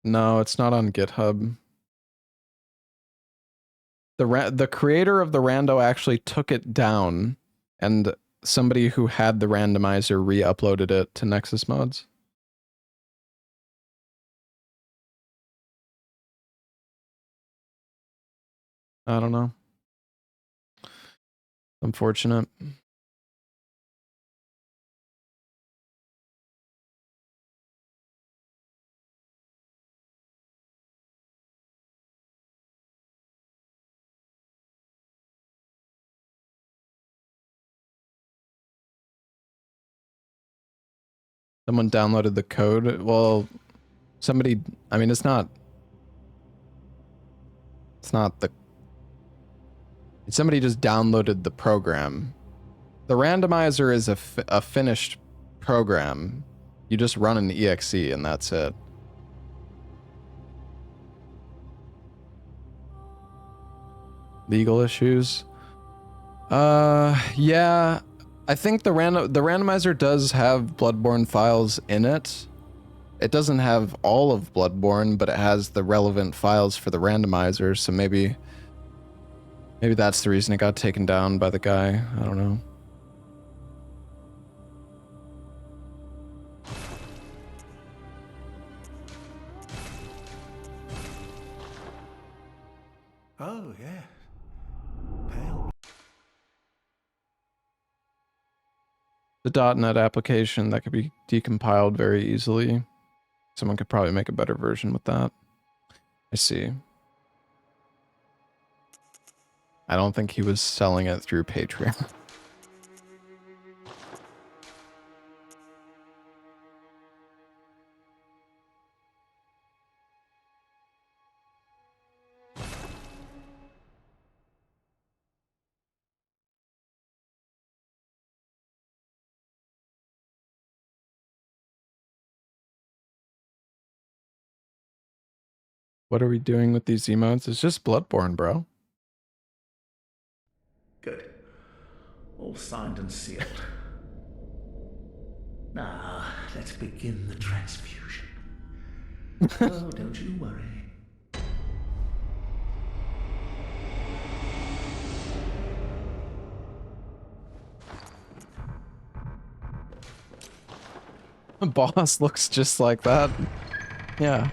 No, it's not on GitHub. The creator of the rando actually took it down, and somebody who had the randomizer re-uploaded it to Nexus mods. I don't know. Unfortunate. Someone downloaded the code. Well, somebody, I mean, it's not the, somebody just downloaded the program. The randomizer is a finished program. You just run an exe and that's it. Legal issues? Yeah. I think the randomizer does have Bloodborne files in it. It doesn't have all of Bloodborne, but it has the relevant files for the randomizer, so maybe that's the reason it got taken down by the guy. I don't know. Oh, yeah. Pale. The .NET application that could be decompiled very easily. Someone could probably make a better version with that. I see. I don't think he was selling it through Patreon. What are we doing with these emotes? It's just Bloodborne, bro. Good. All signed and sealed. Now, let's begin the transfusion. Oh, don't you worry. The boss looks just like that. Yeah.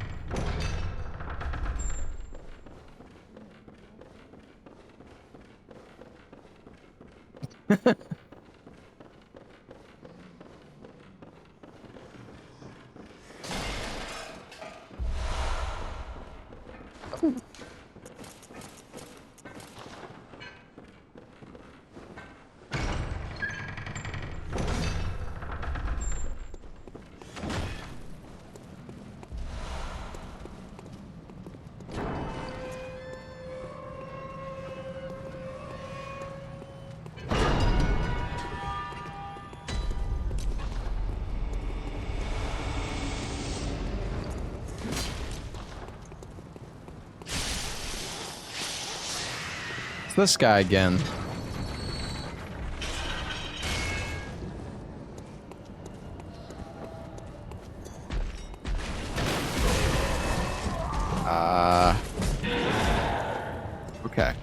This guy again. Okay.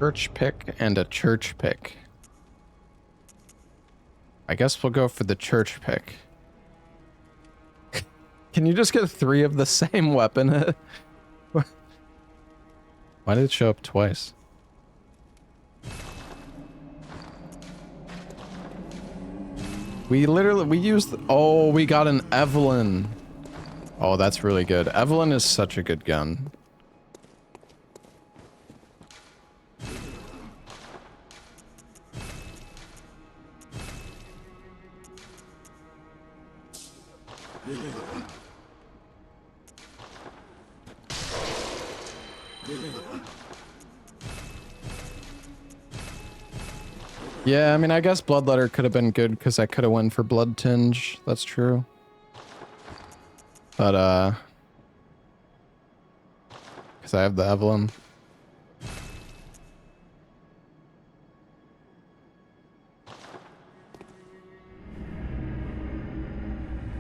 Church pick and a church pick. I guess we'll go for the church pick. Can you just get 3 of the same weapon? Why did it show up twice? We used, oh, we got an Evelyn. Oh, that's really good. Evelyn is such a good gun. Yeah, I mean, I guess Bloodletter could have been good because I could have went for Blood Tinge. That's true. But, because I have the Evelyn.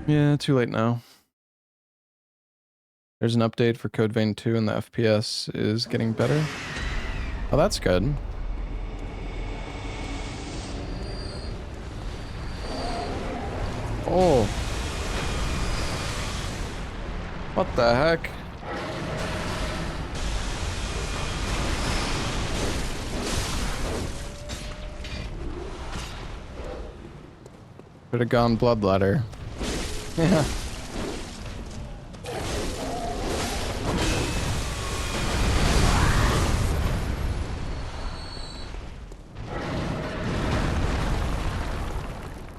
Yeah, too late now. There's an update for Code Vein 2 and the FPS is getting better. Oh, that's good. Oh. What the heck? Should have gone Bloodletter. Yeah.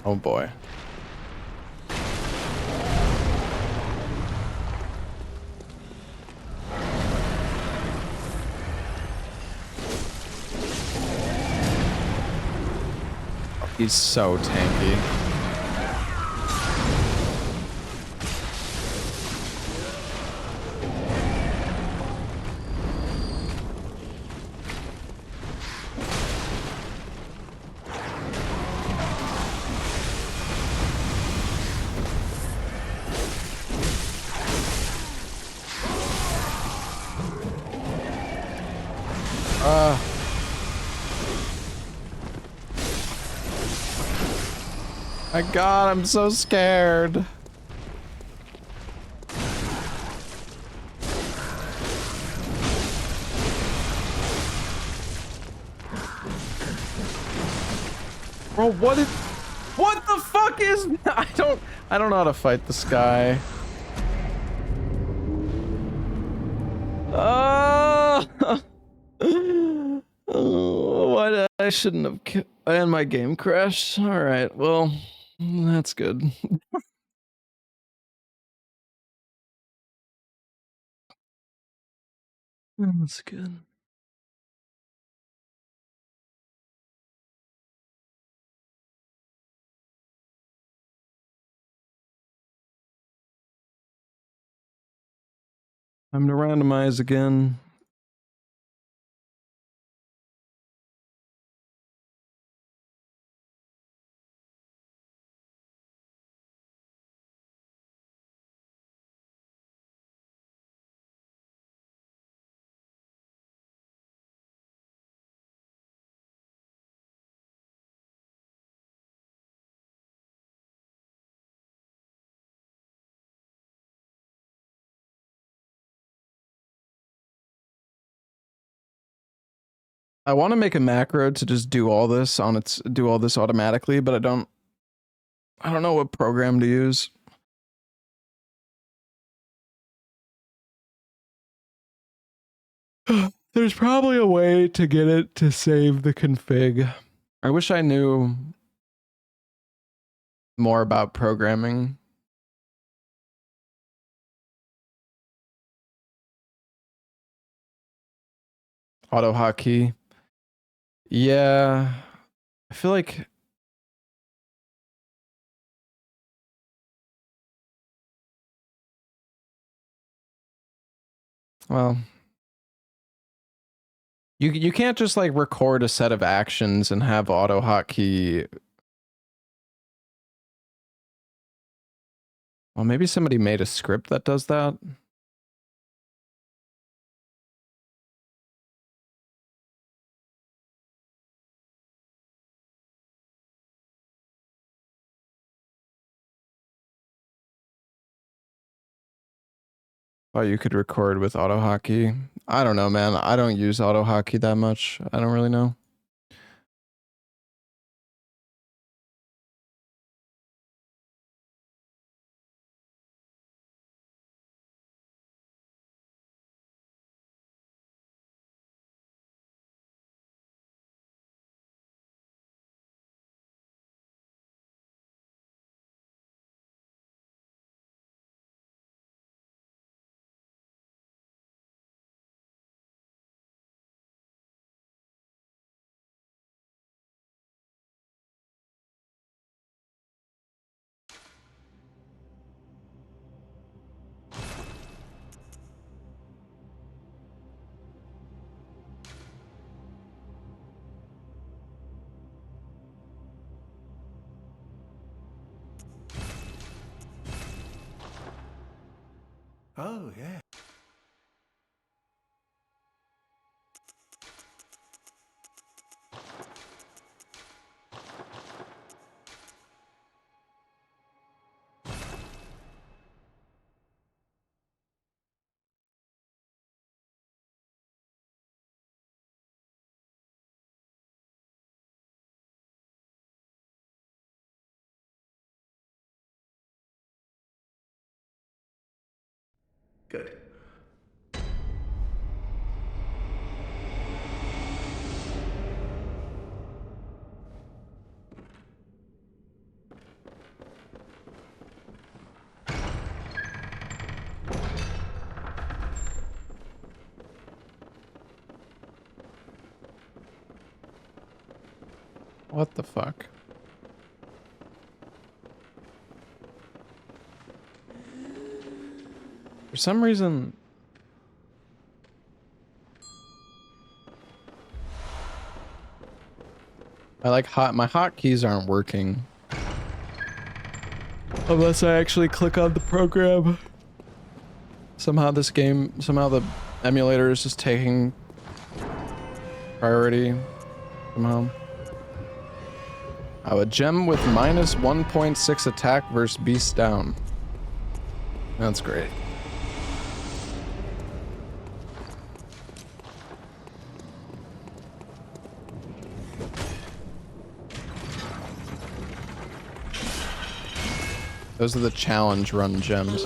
Oh boy. He's so tanky. My God, I'm so scared. Bro, what the fuck is, I don't know how to fight this guy. Why I shouldn't have, and my game crashed. All right, well, that's good. That's good. Time to randomize again. I want to make a macro to just do all this automatically, but I don't know what program to use. There's probably a way to get it to save the config. I wish I knew more about programming. Auto hotkey. Yeah. I feel like well, you can't just like record a set of actions and have auto hotkey. Well, maybe somebody made a script that does that. Oh, you could record with auto hockey. I don't know, man. I don't use auto hockey that much. I don't really know. Oh, yeah. Good. What the fuck? For some reason... my hotkeys aren't working. Unless I actually click on the program. Somehow the emulator is just taking priority somehow. Oh, a gem with minus 1.6 attack versus beast down. That's great. Those are the challenge run gems.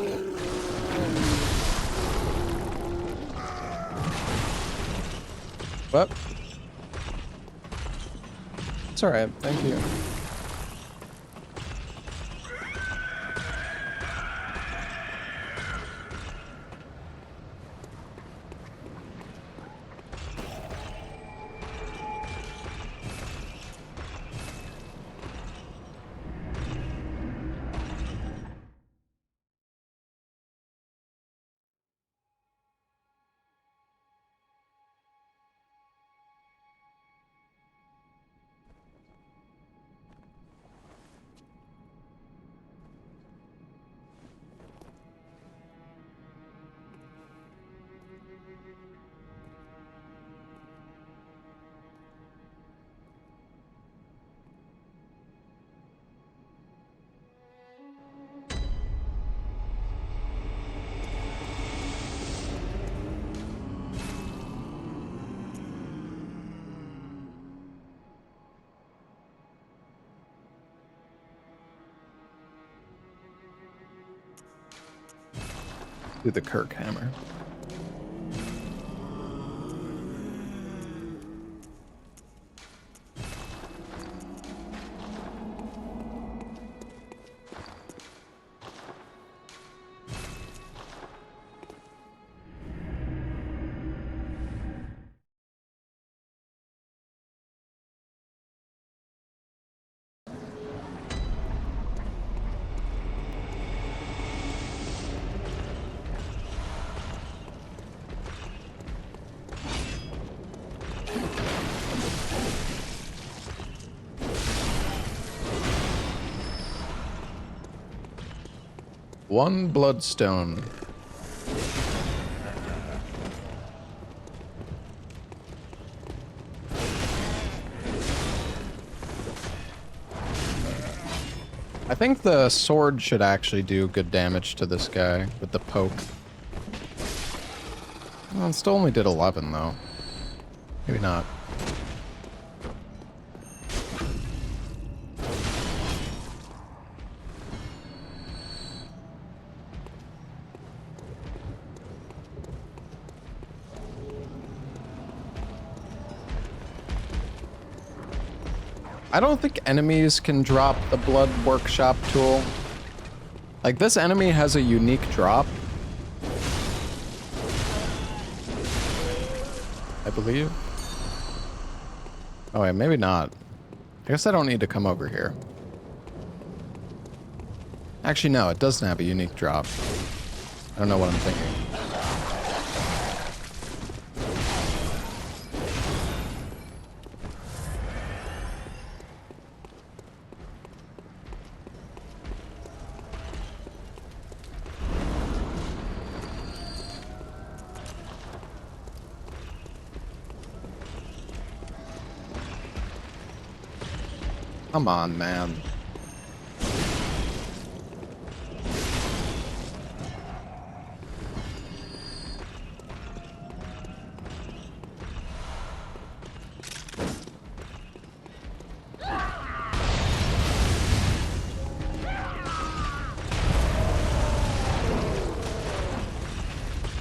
What? It's alright, thank you. Do the Kirk hammer. One bloodstone. I think the sword should actually do good damage to this guy with the poke. Well, it still only did 11 though. Maybe not. I don't think enemies can drop the blood workshop tool. Like, this enemy has a unique drop, I believe. Oh wait, maybe not. I guess I don't need to come over here. Actually, no, it doesn't have a unique drop. I don't know what I'm thinking. Come on, man.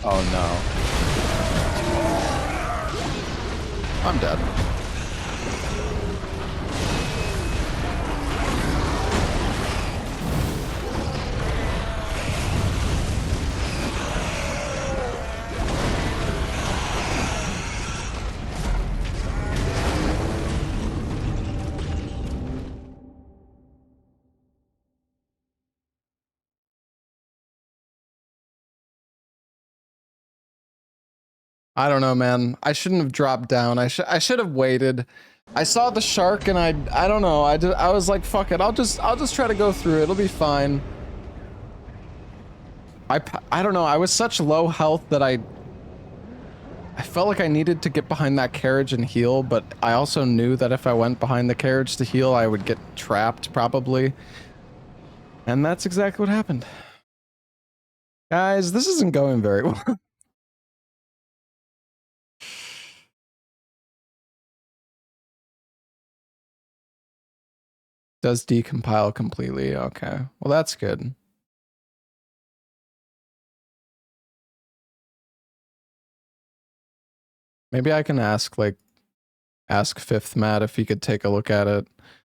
Oh no. I'm dead. I don't know, man. I shouldn't have dropped down. I should have waited. I saw the shark and I don't know. I was like, fuck it. I'll just try to go through it. It'll be fine. I don't know. I was such low health that I felt like I needed to get behind that carriage and heal, but I also knew that if I went behind the carriage to heal, I would get trapped probably. And that's exactly what happened. Guys, this isn't going very well. Does decompile completely. Okay. Well, that's good. Maybe I can ask Fifth Matt if he could take a look at it.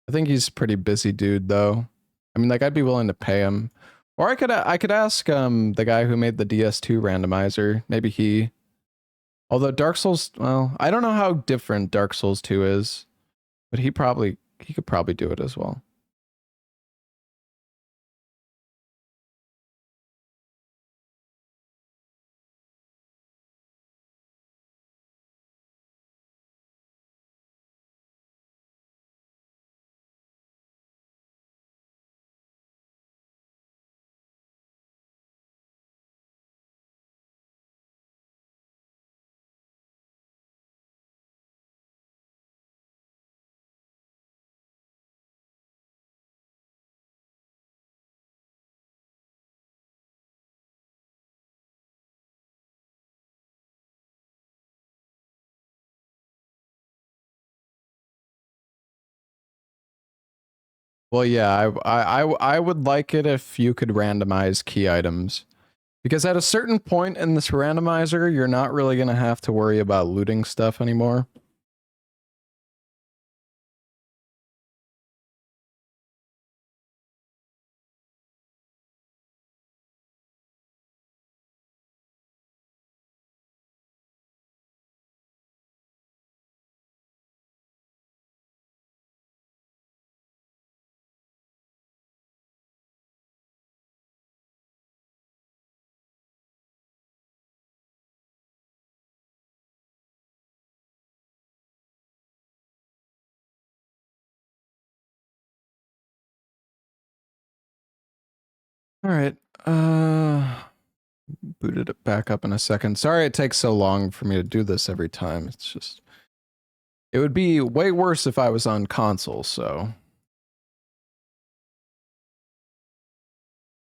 I think he's a pretty busy dude though. I mean, like, I'd be willing to pay him. Or I could ask the guy who made the DS2 randomizer. Maybe he. Although Dark Souls, well, I don't know how different Dark Souls 2 is, but he could probably do it as well. Well, yeah, I would like it if you could randomize key items. Because at a certain point in this randomizer, you're not really going to have to worry about looting stuff anymore. All right. Booted it back up in a second. Sorry it takes so long for me to do this every time. It's just... It would be way worse if I was on console, so...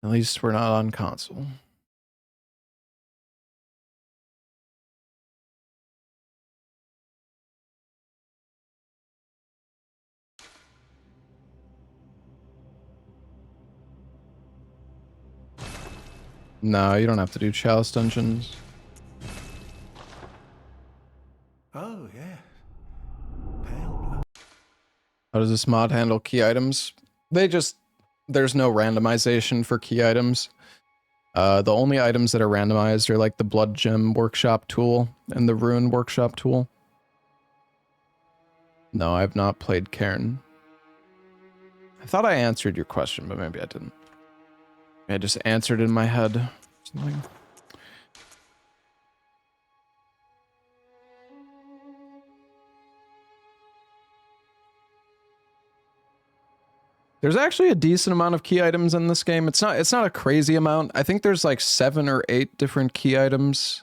At least we're not on console. No, you don't have to do chalice dungeons. Oh, yes. Pale blood. How does this mod handle key items? There's no randomization for key items. The only items that are randomized are like the Blood Gem Workshop tool and the Rune Workshop tool. No, I've not played Cairn. I thought I answered your question, but maybe I didn't. I just answered in my head. Or something. There's actually a decent amount of key items in this game. It's not a crazy amount. I think there's like 7 or 8 different key items.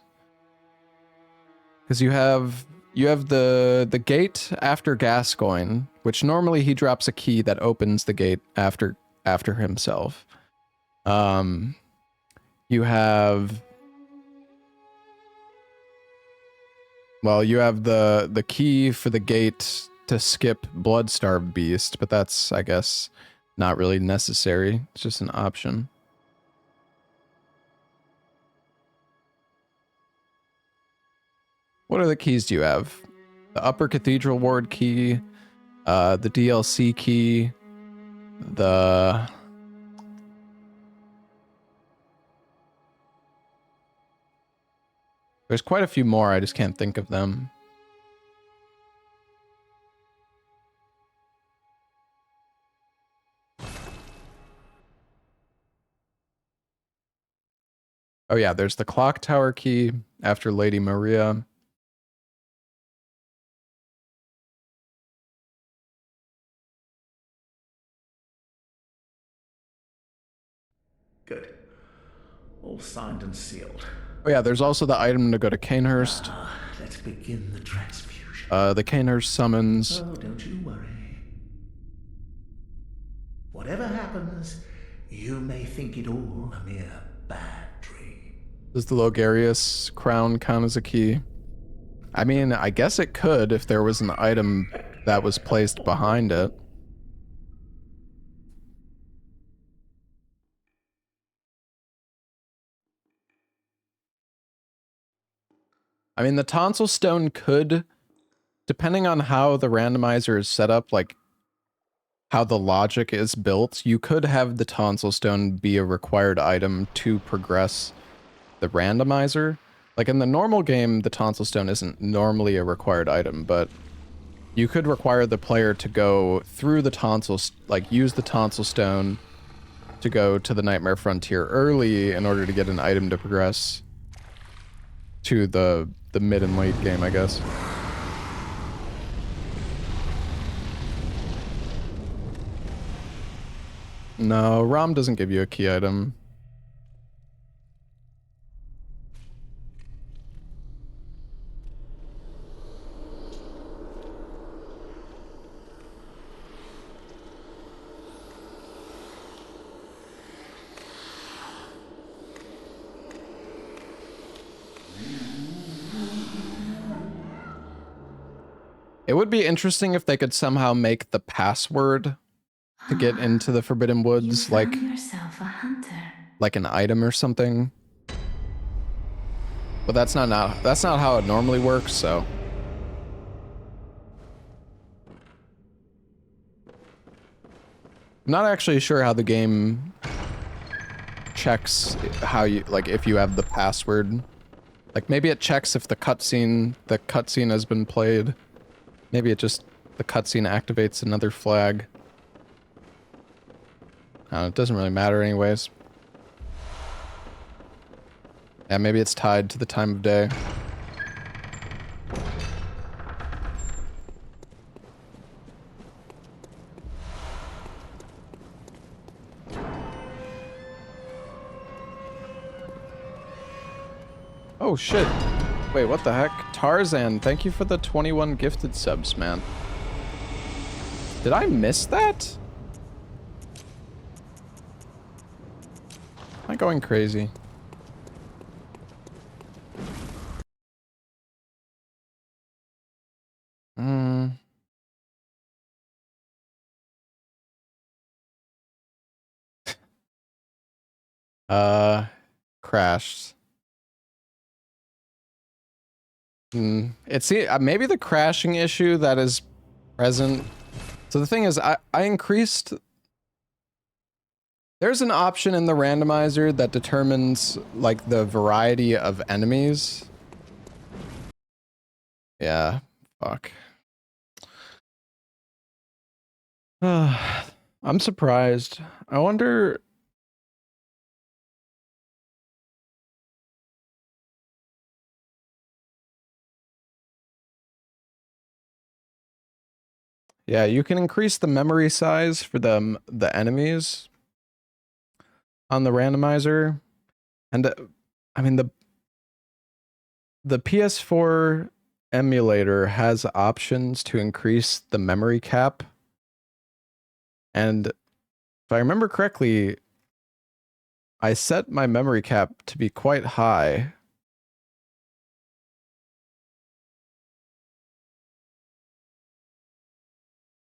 Because you have the gate after Gascoigne, which normally he drops a key that opens the gate after himself. You have the key for the gate to skip Bloodstarved Beast, but that's, I guess, not really necessary. It's just an option. What other keys do you have? The Upper Cathedral Ward key, the DLC key, There's quite a few more, I just can't think of them. Oh yeah, there's the Clock Tower key after Lady Maria. Good. All signed and sealed. Oh yeah, there's also the item to go to Canehurst. Let's begin the transfusion. The Canehurst summons. Oh, don't you worry. Whatever happens, you may think it all a mere bad dream. Does the Logarius crown count as a key? I mean, I guess it could if there was an item that was placed behind it. I mean, the tonsil stone could, depending on how the randomizer is set up, like how the logic is built, you could have the tonsil stone be a required item to progress the randomizer. Like in the normal game, the tonsil stone isn't normally a required item, but you could require the player to go through the tonsil, like use the tonsil stone to go to the Nightmare Frontier early in order to get an item to progress to the mid and late game, I guess. No, ROM doesn't give you a key item. It would be interesting if they could somehow make the password to get into the Forbidden Woods You found yourself a hunter. like an item or something. But that's not how it normally works, so. I'm not actually sure how the game checks how you, like, if you have the password. Like, maybe it checks if the cutscene has been played. Maybe it just, the cutscene activates another flag. It doesn't really matter anyways. Yeah, maybe it's tied to the time of day. Oh shit. Wait, what the heck? Tarzan, thank you for the 21 gifted subs, man. Did I miss that? Am I going crazy? crashed. It's maybe the crashing issue that is present. So the thing is, I increased. There's an option in the randomizer that determines like the variety of enemies. Yeah, fuck. I'm surprised. I wonder. Yeah, you can increase the memory size for the enemies on the randomizer, and I mean the PS4 emulator has options to increase the memory cap, and if I remember correctly, I set my memory cap to be quite high.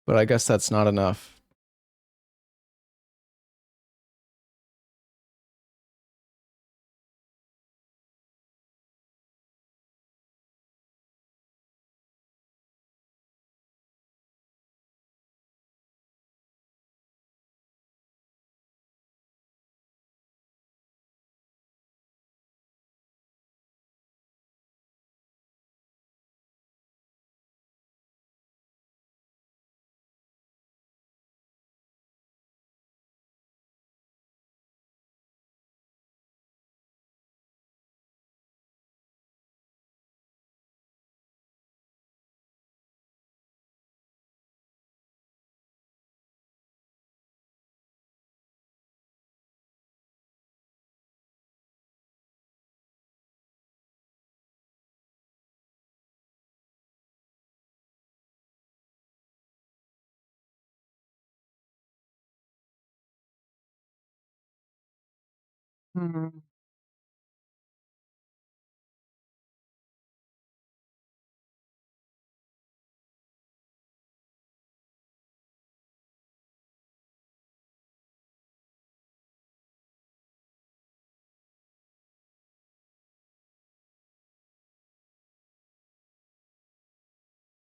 But I guess that's not enough.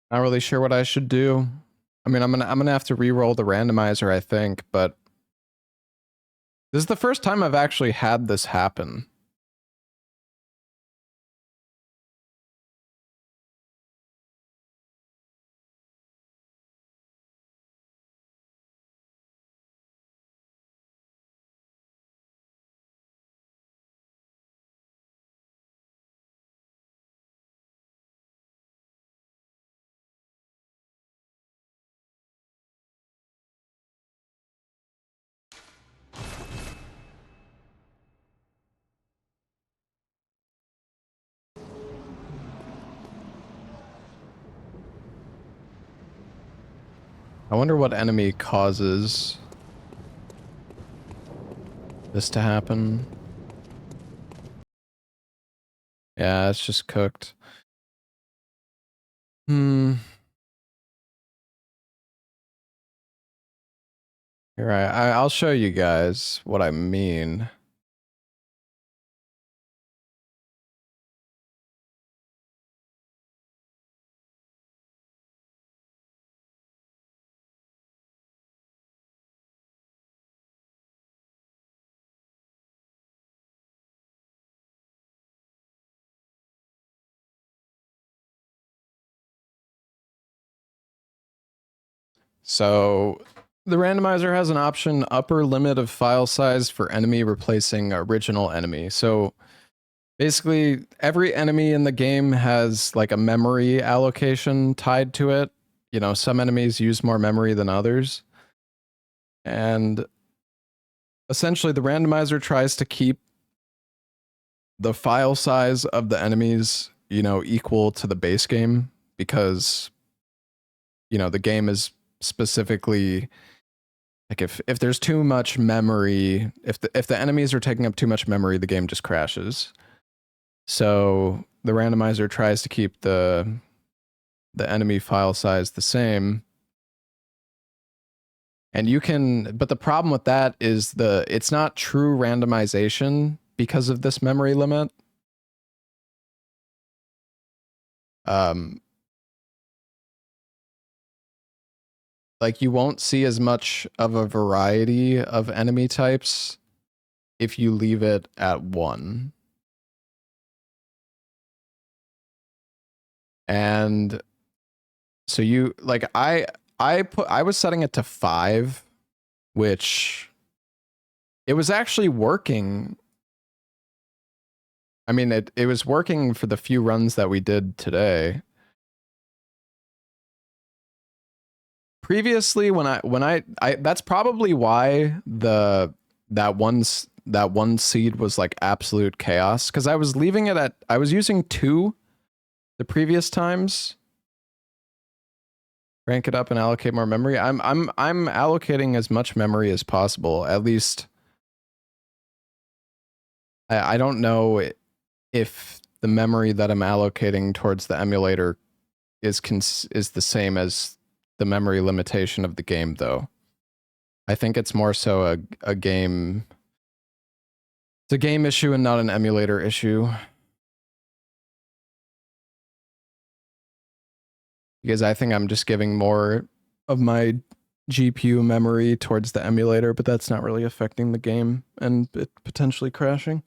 Not really sure what I should do. I mean, I'm gonna have to re-roll the randomizer, I think, but this is the first time I've actually had this happen. I wonder what enemy causes this to happen. Yeah, it's just cooked. Here, I'll show you guys what I mean. So the randomizer has an option upper limit of file size for enemy replacing original enemy. So basically every enemy in the game has like a memory allocation tied to it. You know, some enemies use more memory than others. And essentially the randomizer tries to keep the file size of the enemies, you know, equal to the base game because, you know, the game is specifically like if there's too much memory, if the enemies are taking up too much memory, the game just crashes. So the randomizer tries to keep the enemy file size the same. And you can, but the problem with that is it's not true randomization because of this memory limit. Like you won't see as much of a variety of enemy types if you leave it at 1. And so you like I was setting it to 5, which it was actually working. I mean, it was working for the few runs that we did today. Previously, when I that's probably why that one seed was like absolute chaos, because I was leaving it at, I was using 2 the previous times. Rank it up and allocate more memory. I'm allocating as much memory as possible. At least I don't know if the memory that I'm allocating towards the emulator is the same as the memory limitation of the game, though. I think it's more so a game. It's a game issue and not an emulator issue. Because I think I'm just giving more of my GPU memory towards the emulator, but that's not really affecting the game and it potentially crashing.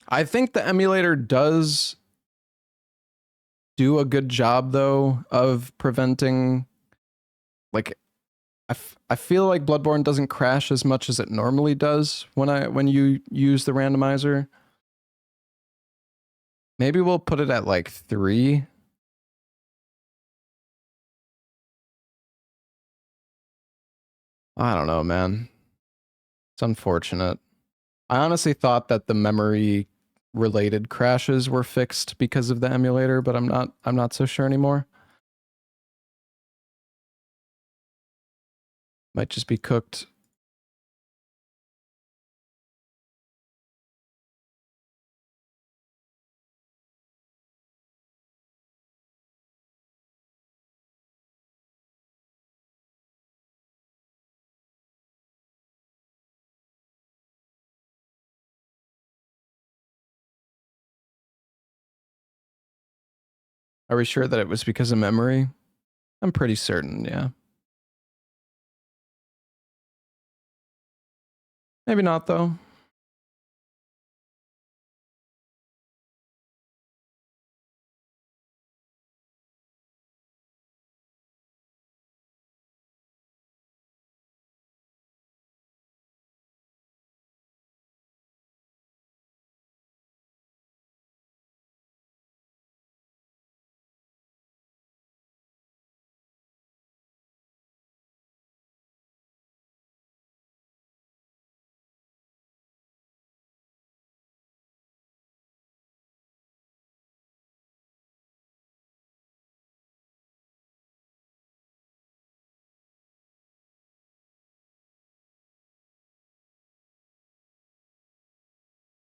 I think the emulator does do a good job, though, of preventing, like, I feel like Bloodborne doesn't crash as much as it normally does when you use the randomizer. Maybe we'll put it at like 3. I don't know, man. It's unfortunate. I honestly thought that the memory related crashes were fixed because of the emulator, but I'm not so sure anymore. Might just be cooked. Are we sure that it was because of memory? I'm pretty certain, yeah. Maybe not, though.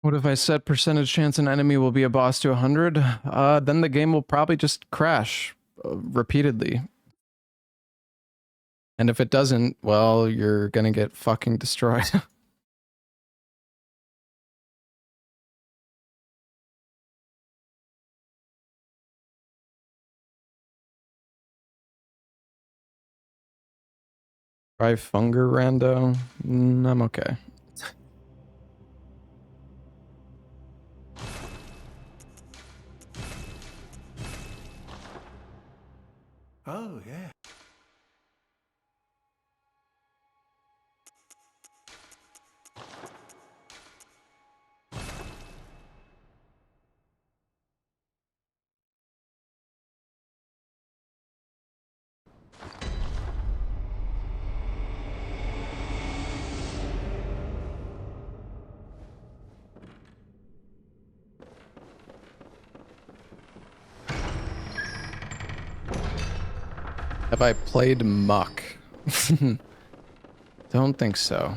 What if I set percentage chance an enemy will be a boss to 100? Then the game will probably just crash repeatedly. And if it doesn't, well, you're gonna get fucking destroyed. Try Funger Rando? I'm okay. Oh, yeah. Have I played Muck? Don't think so.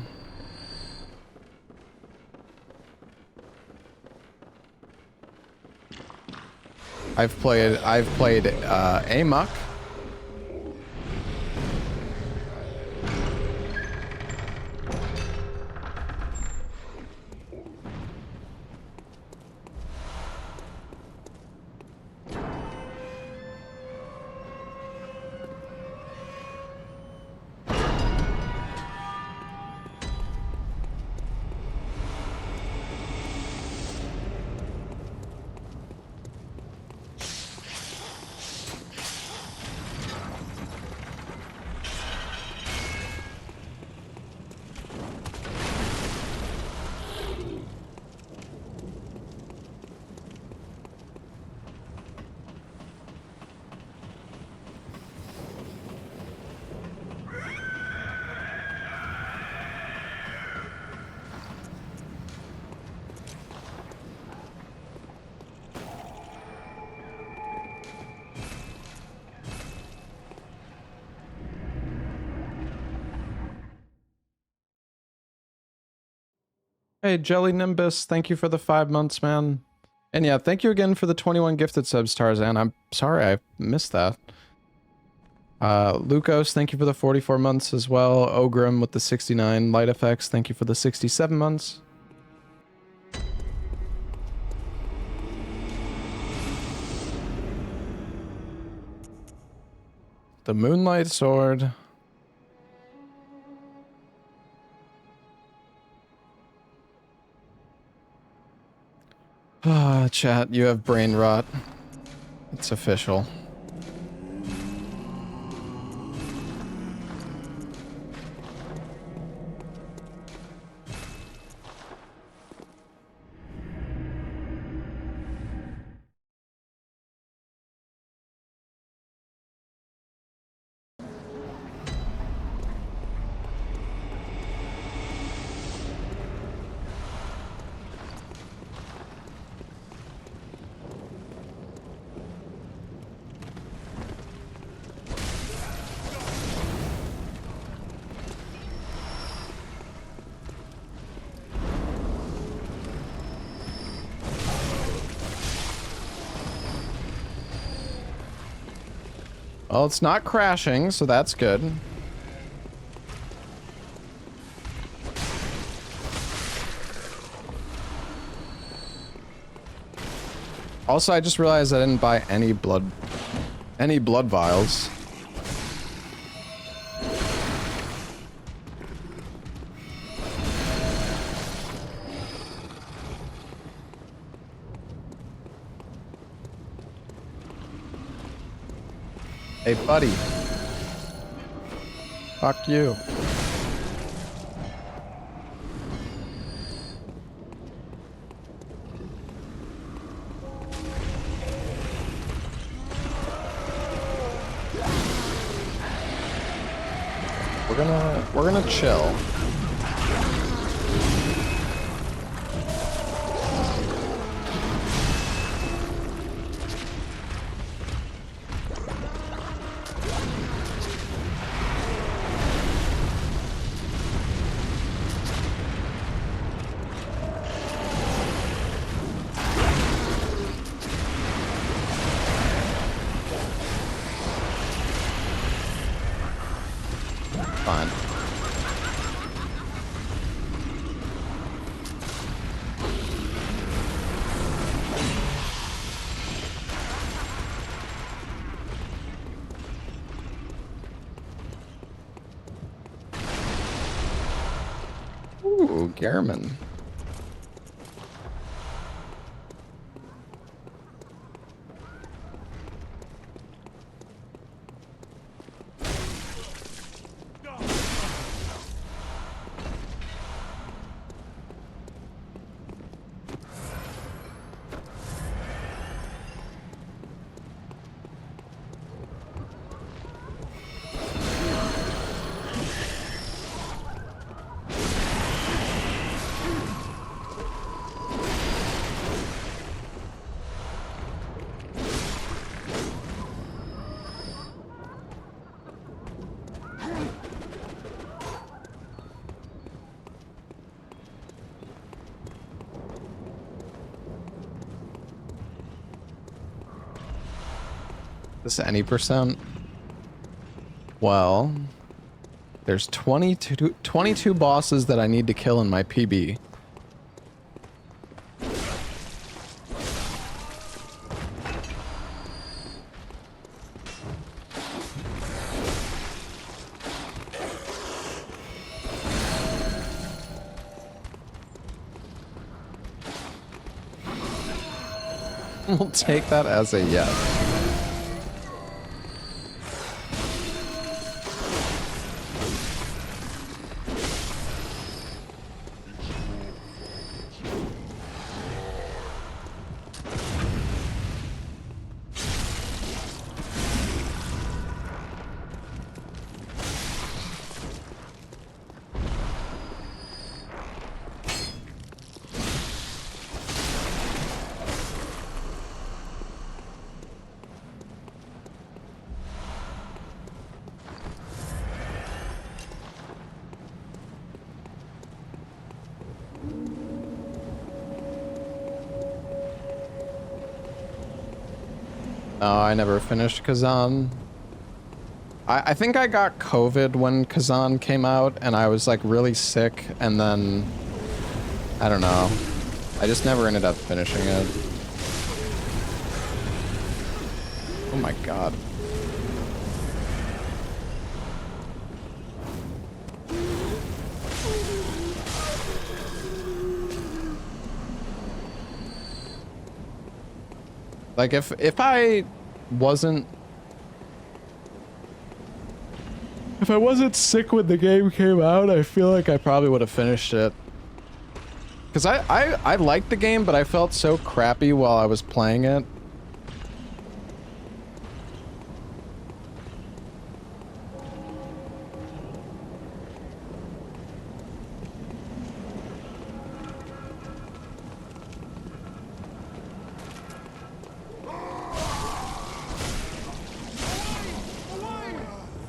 I've played Amok. Hey, Jelly Nimbus, thank you for the 5 months, man. And yeah, thank you again for the 21 gifted subs, Tarzan. I'm sorry I missed that. Lucas, thank you for the 44 months as well. Ogrim with the 69 light effects, thank you for the 67 months. The Moonlight Sword. Ah, chat, you have brain rot. It's official. Well, it's not crashing, so that's good. Also, I just realized I didn't buy any blood vials. Hey, buddy. Fuck you. We're gonna chill. Fine. Ooh, Gehrman. This any percent? Well, there's 22 bosses that I need to kill in my PB. We'll take that as a yes. Oh, I never finished Kazan. I think I got COVID when Kazan came out, and I was like really sick, and then I don't know. I just never ended up finishing it. Oh my god. Like if I wasn't sick when the game came out, I feel like I probably would have finished it. Cause I liked the game, but I felt so crappy while I was playing it.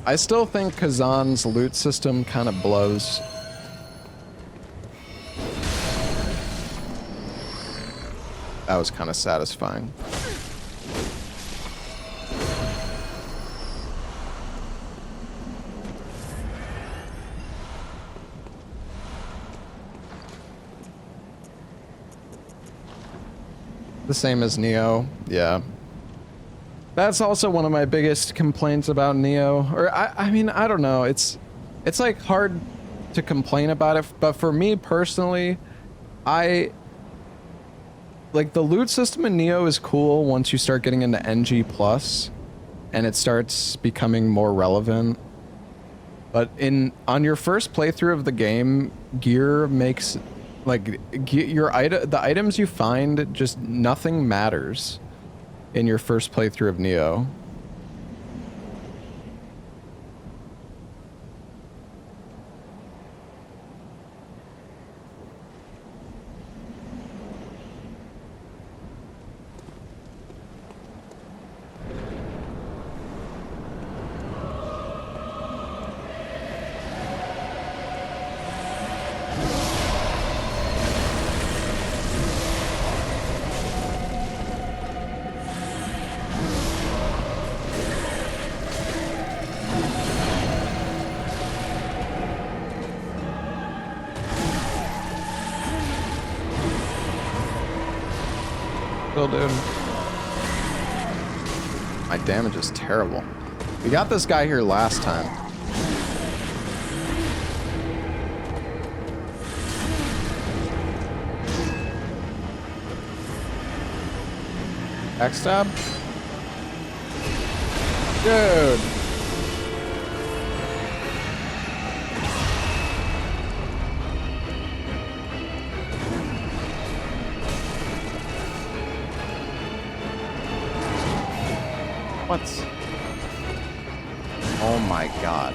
I still think Kazan's loot system kind of blows. That was kind of satisfying. The same as Neo, yeah. That's also one of my biggest complaints about Neo. Or I mean, I don't know. It's like hard to complain about it, but for me personally, like the loot system in Neo is cool once you start getting into NG plus and it starts becoming more relevant. But on your first playthrough of the game, gear makes like the items you find, just nothing matters in your first playthrough of Neo. Dude. My damage is terrible. We got this guy here last time. Backstab? Dude. What? Oh my god.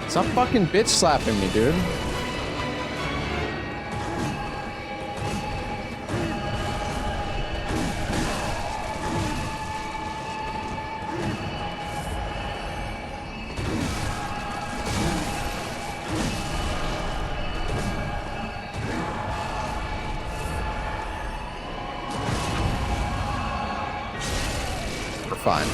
Stop fucking bitch slapping me, dude. fine.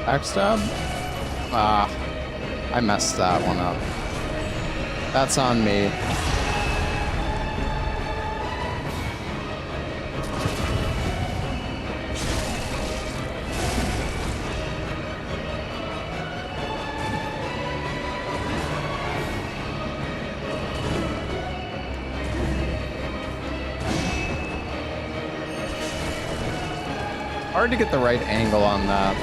Backstab? Ah, I messed that one up. That's on me. Hard to get the right angle on that.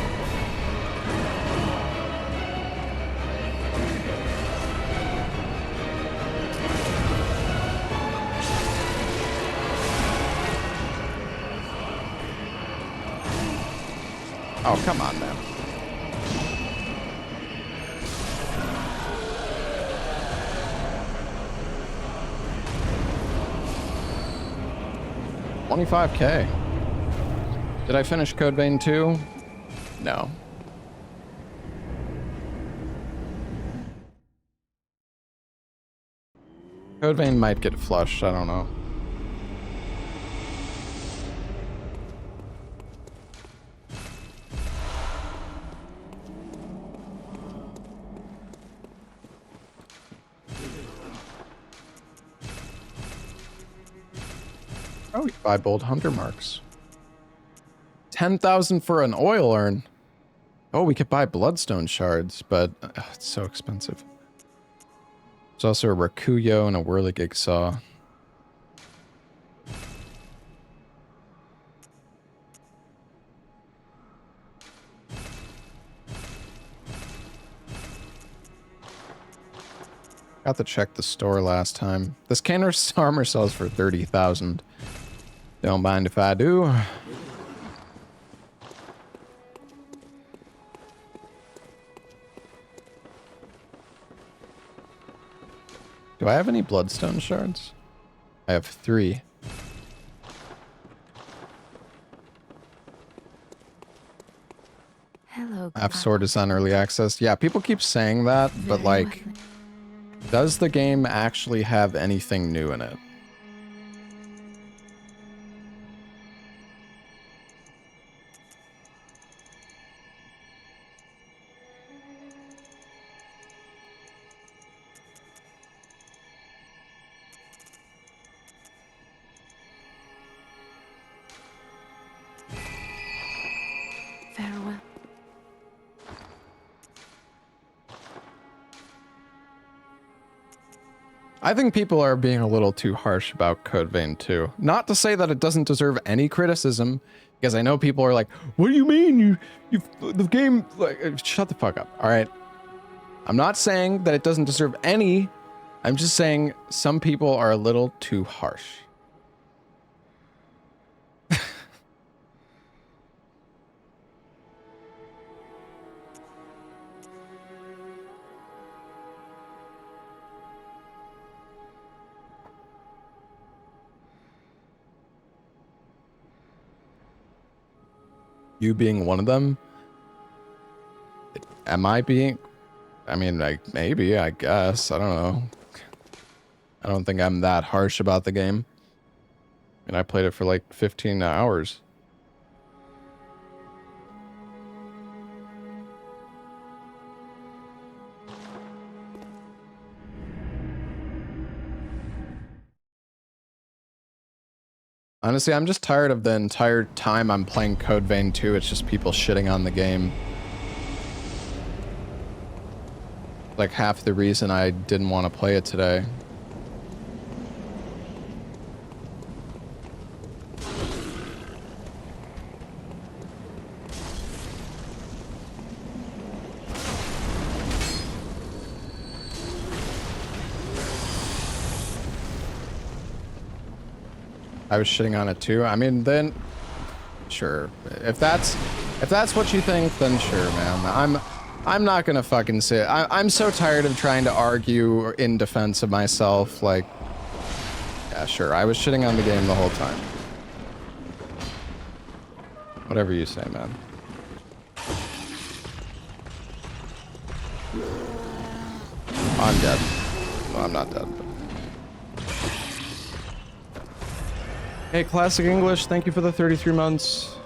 Oh, come on, man. $25K. Did I finish Code Vein 2? No. Code Vein might get flushed, I don't know. Oh, you buy bold hunter marks. 10,000 for an oil urn. Oh, we could buy bloodstone shards, but it's so expensive. There's also a rakuyo and a whirligig saw. Got to check the store last time. This Canner's armor sells for 30,000. Don't mind if I do. Do I have any bloodstone shards? I have 3. Hello. Half Sword is on early access. Yeah, people keep saying that, but like, does the game actually have anything new in it? Farewell. I think people are being a little too harsh about Code Vein 2. Not to say that it doesn't deserve any criticism, because I know people are like, "What do you mean? The game like shut the fuck up." All right. I'm not saying that it doesn't deserve any. I'm just saying some people are a little too harsh. You being one of them? Am I being? I mean, like, maybe, I guess. I don't know. I don't think I'm that harsh about the game. And I played it for like 15 hours. Honestly, I'm just tired of the entire time I'm playing Code Vein 2, it's just people shitting on the game. Like half the reason I didn't want to play it today. I was shitting on it too. I mean, then sure. If that's what you think, then sure, man. I'm not gonna fucking sit. I'm so tired of trying to argue in defense of myself. Like, Yeah, sure. I was shitting on the game the whole time. Whatever you say, man. I'm dead. No, I'm not dead. Hey, Classic English, thank you for the 33 months.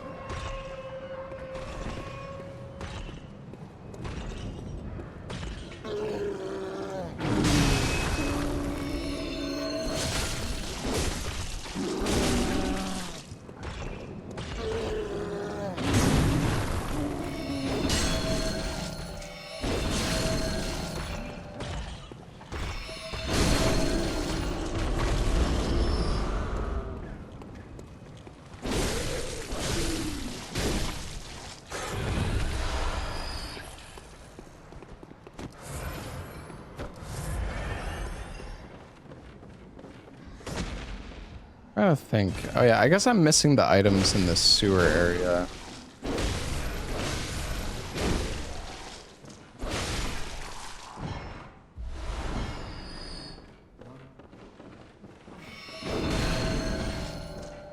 I think. Oh yeah, I guess I'm missing the items in this sewer area.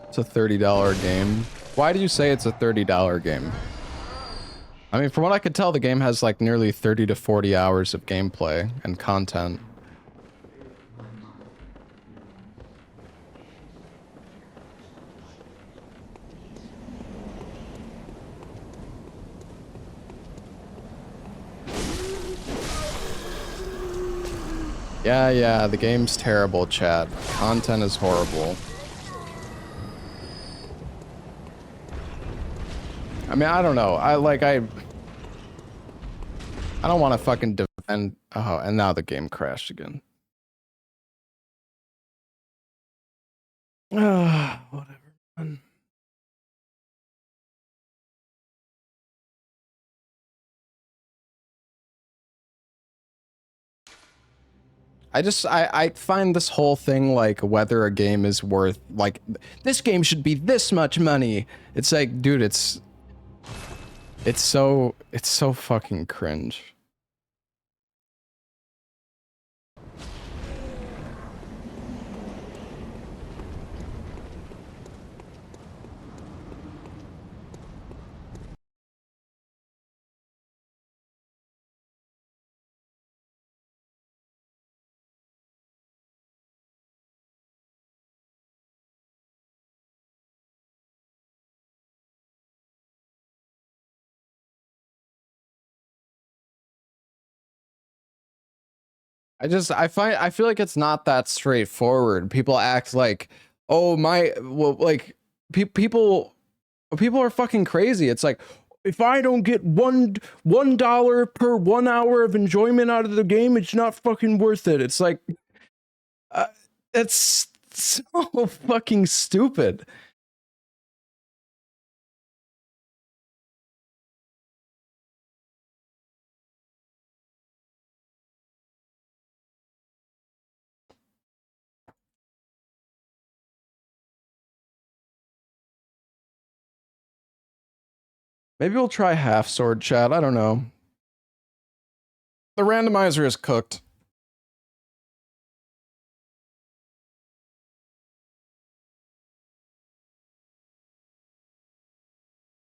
It's a $30 game. Why do you say it's a $30 game? I mean, from what I could tell, the game has like nearly 30 to 40 hours of gameplay and content. Yeah, the game's terrible, chat. Content is horrible. I mean, I don't know. I don't want to fucking defend. Oh, and now the game crashed again. Whatever. I find this whole thing like whether a game is worth like this game should be this much money. It's like, dude, it's so fucking cringe. I feel like it's not that straightforward. People act like, oh my, well, like people are fucking crazy. It's like, if I don't get $1 per 1 hour of enjoyment out of the game, it's not fucking worth it. It's like, it's so fucking stupid. Maybe we'll try half sword, chat. I don't know. The randomizer is cooked.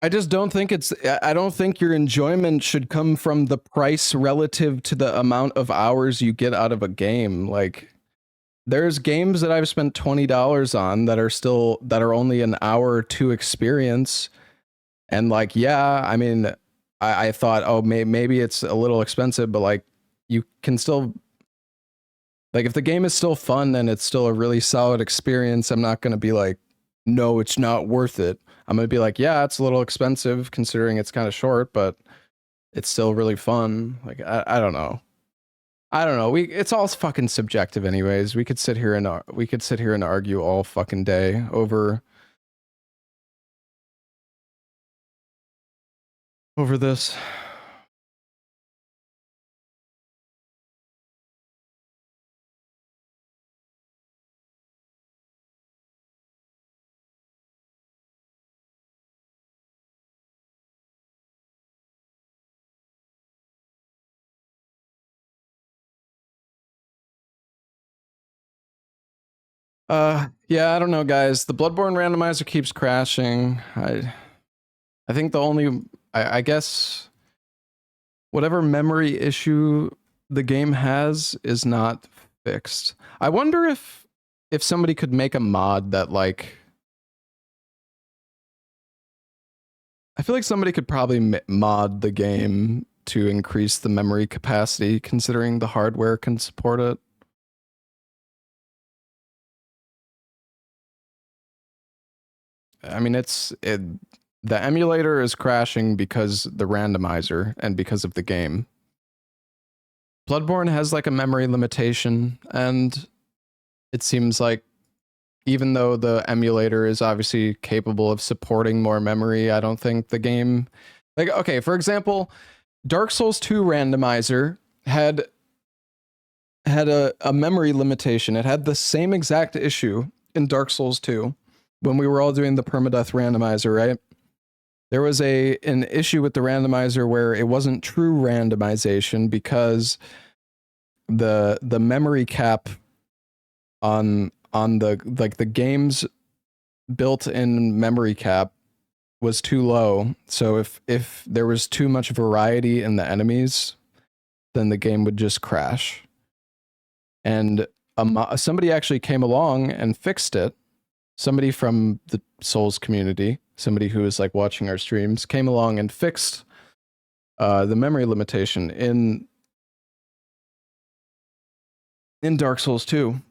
I just don't think I don't think your enjoyment should come from the price relative to the amount of hours you get out of a game. Like, there's games that I've spent $20 on that are only an hour or two experience. And like, yeah, I mean, I thought, oh, maybe it's a little expensive, but like, you can still, like, if the game is still fun and it's still a really solid experience, I'm not going to be like, no, it's not worth it. I'm going to be like, yeah, it's a little expensive considering it's kind of short, but it's still really fun. Like, I don't know. I don't know. It's all fucking subjective anyways. We could sit here and argue all fucking day over this. Yeah, I don't know, guys. The Bloodborne randomizer keeps crashing. I think the only, I guess, whatever memory issue the game has is not fixed. I wonder if somebody could make a mod that like, I feel like somebody could probably mod the game to increase the memory capacity, considering the hardware can support it. I mean, the emulator is crashing because the randomizer and because of the game. Bloodborne has like a memory limitation, and it seems like even though the emulator is obviously capable of supporting more memory, I don't think the game, like, okay, for example, Dark Souls 2 randomizer had a memory limitation. It had the same exact issue in Dark Souls 2 when we were all doing the permadeath randomizer, right? There was an issue with the randomizer where it wasn't true randomization because the memory cap on the like the game's built-in memory cap was too low. So if there was too much variety in the enemies, then the game would just crash. And somebody actually came along and fixed it. Somebody from the Souls community, somebody who was like watching our streams, came along and fixed the memory limitation in Dark Souls 2.